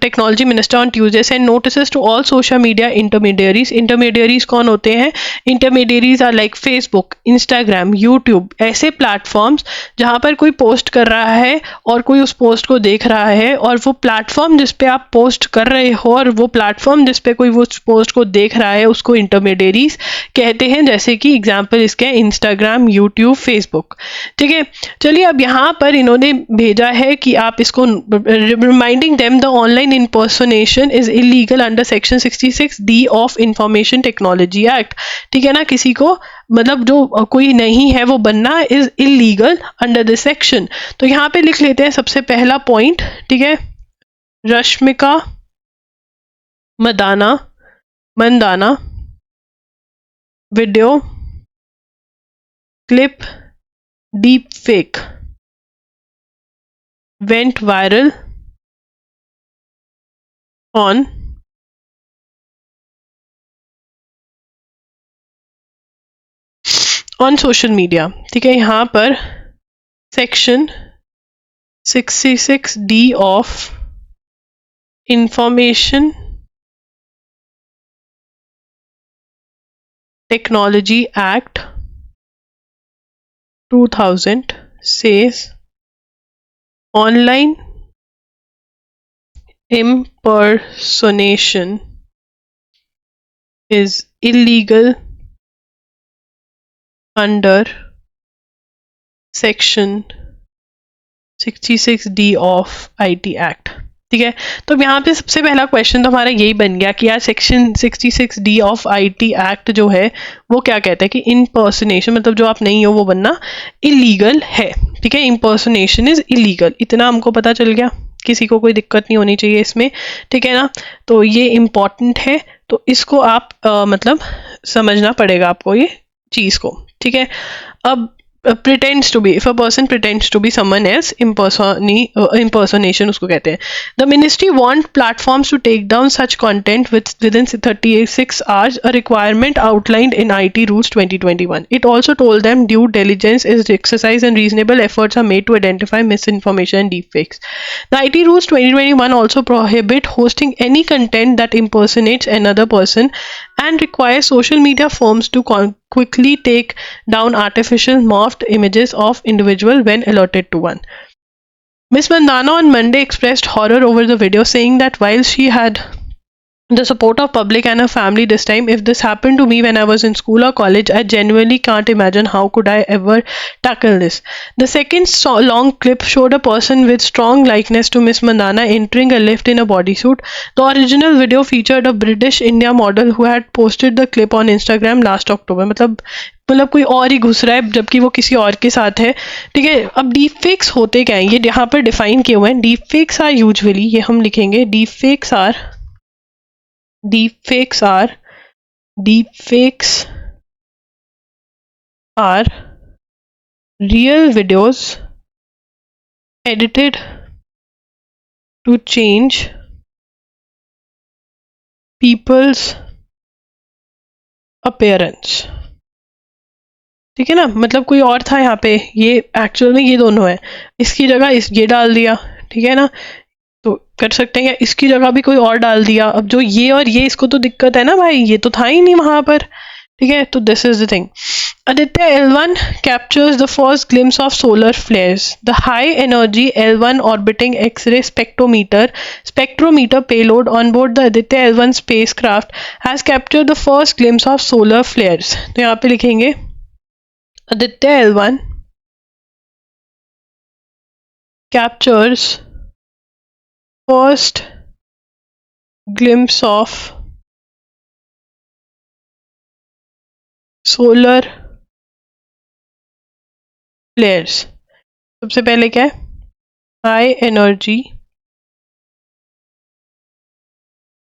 Technology Minister on Tuesday sent notices to all social media intermediaries. Intermediaries कौन होते हैं? Intermediaries are like Facebook, Instagram, YouTube, ऐसे platforms जहाँ पर कोई post कर रहा है और कोई उस पोस्ट को देख रहा है, और वो प्लेटफॉर्म जिस पे आप पोस्ट कर रहे हो और वो प्लेटफॉर्म जिस पे कोई वो पोस्ट को देख रहा है उसको इंटरमीडियरीज कहते हैं. जैसे कि एग्जाम्पल इसके इंस्टाग्राम, यूट्यूब, फेसबुक. ठीक है, चलिए अब यहाँ पर इन्होंने भेजा है कि आप इसको reminding them the online impersonation is illegal under section 66D of information technology act. ठीक है ना, किसी को मतलब जो कोई नहीं है वो बनना is illegal under this section. तो यहाँ पे लिख लेते हैं सबसे पहला पॉइंट. ठीक है, Rashmika Mandanna video clip deep fake went viral on social media. ठीक है, यहाँ पर section 66D of information technology act 2000 says online impersonation is illegal under section 66D of IT Act. ठीक है, तो यहाँ पे सबसे पहला क्वेश्चन तो हमारा यही बन गया कि यार section 66D of IT act जो है वो क्या कहता है कि इम्पर्सोनेशन मतलब जो आप नहीं हो वो बनना इलीगल है. ठीक है, इम्पर्सोनेशन इज इलीगल, इतना हमको पता चल गया, किसी को कोई दिक्कत नहीं होनी चाहिए इसमें. ठीक है ना, तो ये इम्पॉर्टेंट है, तो इसको आप मतलब समझना पड़ेगा आपको ये चीज को. ठीक है, अब pretends to be, if a person pretends to be someone else, impersonation उसको कहते हैं. The ministry want platforms to take down such content within 36 hours, a requirement outlined in IT rules 2021. It also told them due diligence is exercised and reasonable efforts are made to identify misinformation and deepfakes. The IT rules 2021 also prohibit hosting any content that impersonates another person and requires social media firms to quickly take down artificial morphed images of individual when alerted to one. Ms. Mandana on Monday expressed horror over the video, saying that while she had the support of public and her family this time, if this happened to me when I was in school or college, I genuinely can't imagine how could I ever tackle this. The second long clip showed a person with strong likeness to Miss Mandana entering a lift in a bodysuit. The original video featured a British India model who had posted the clip on Instagram last October. मतलब कोई और ही घुस रहा है जबकि वो किसी और के साथ है. ठीक है, अब डीप फेक्स होते क्या हैं ये यहाँ पर डिफाइन किए हुए हैं. डीप फेक्स आर यूजुअली, ये हम लिखेंगे, deep fakes are real videos edited to change people's appearance. ठीक है ना, मतलब कोई और था यहाँ पे, ये एक्चुअल में ये दोनों है, इसकी जगह ये डाल दिया. ठीक है ना, तो कर सकते हैं, या इसकी जगह भी कोई और डाल दिया। अब जो ये और ये, इसको तो दिक्कत है ना भाई, ये तो था ही नहीं वहां पर, ठीक है। तो this is the thing. Aditya L1 captures the first glimpse of solar flares. The high-energy L1 orbiting X-ray spectrometer payload on board the Aditya L1 spacecraft has captured the first glimpse of solar flares. तो यहाँ पे लिखेंगे Aditya L1 captures first glimpse of solar flares. सबसे पहले क्या है, high energy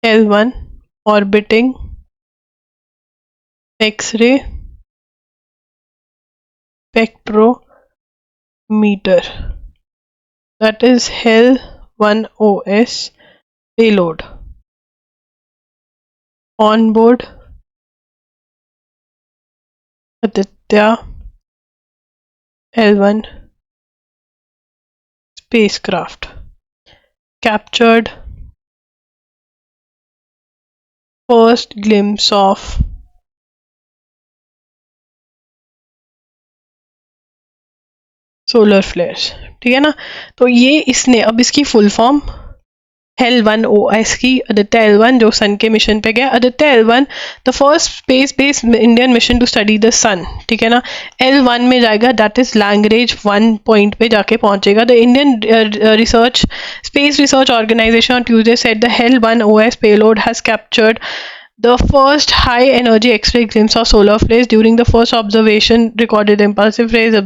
L1 orbiting X-ray spectrometer, that is HEL1OS payload on board Aditya L1 spacecraft captured first glimpse of solar flares, ठीक है ना। तो ये इसने, अब इसकी फुल फॉर्म HEL1OS की, आदित्य L1 जो सन के मिशन पे गया, Aditya L1 the first space based Indian mission to study the sun, ठीक है ना। L1 में जाएगा, दैट इज लैंग्रेज 1 पॉइंट पे जाके पहुंचेगा। The Indian research space research organisation on Tuesday said the HEL1OS payload has captured the first high energy X-ray glimpse of solar flares during the first observation recorded impulsive rays,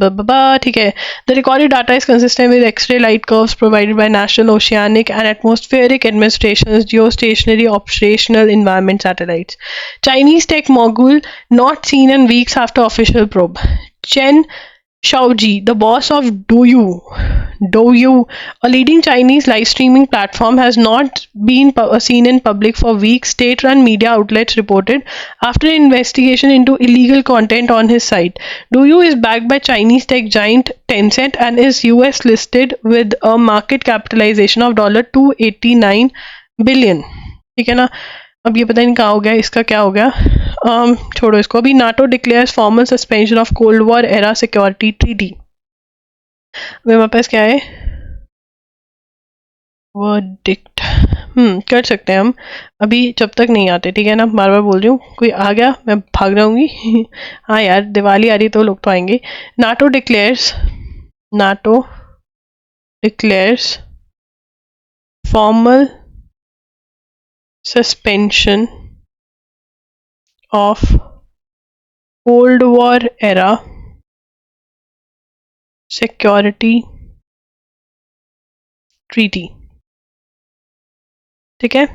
ठीक है। The recorded data is consistent with X-ray light curves provided by National Oceanic and Atmospheric Administration's geostationary operational environment satellites. Chinese tech mogul not seen in weeks after official probe. Chen Shaoji, the boss of Douyu, a leading Chinese live streaming platform, has not been seen in public for weeks, state-run media outlets reported after an investigation into illegal content on his site. Douyu is backed by Chinese tech giant Tencent and is US listed with a market capitalization of $289 billion. ठीक है ना। अब ये पता नहीं कहाँ हो गया, इसका क्या हो गया, छोड़ो इसको। अभी NATO declares formal suspension of cold war era security treaty. अभी हमारे पास क्या है, वर्डिक्ट, कर सकते हैं हम, अभी जब तक नहीं आते, ठीक है ना। बार बार बोल रही हूँ, कोई आ गया मैं भाग जाऊंगी। हाँ यार, दिवाली आ रही तो लोग तो आएंगे। NATO declares formal suspension of Cold War era security treaty, ठीक है।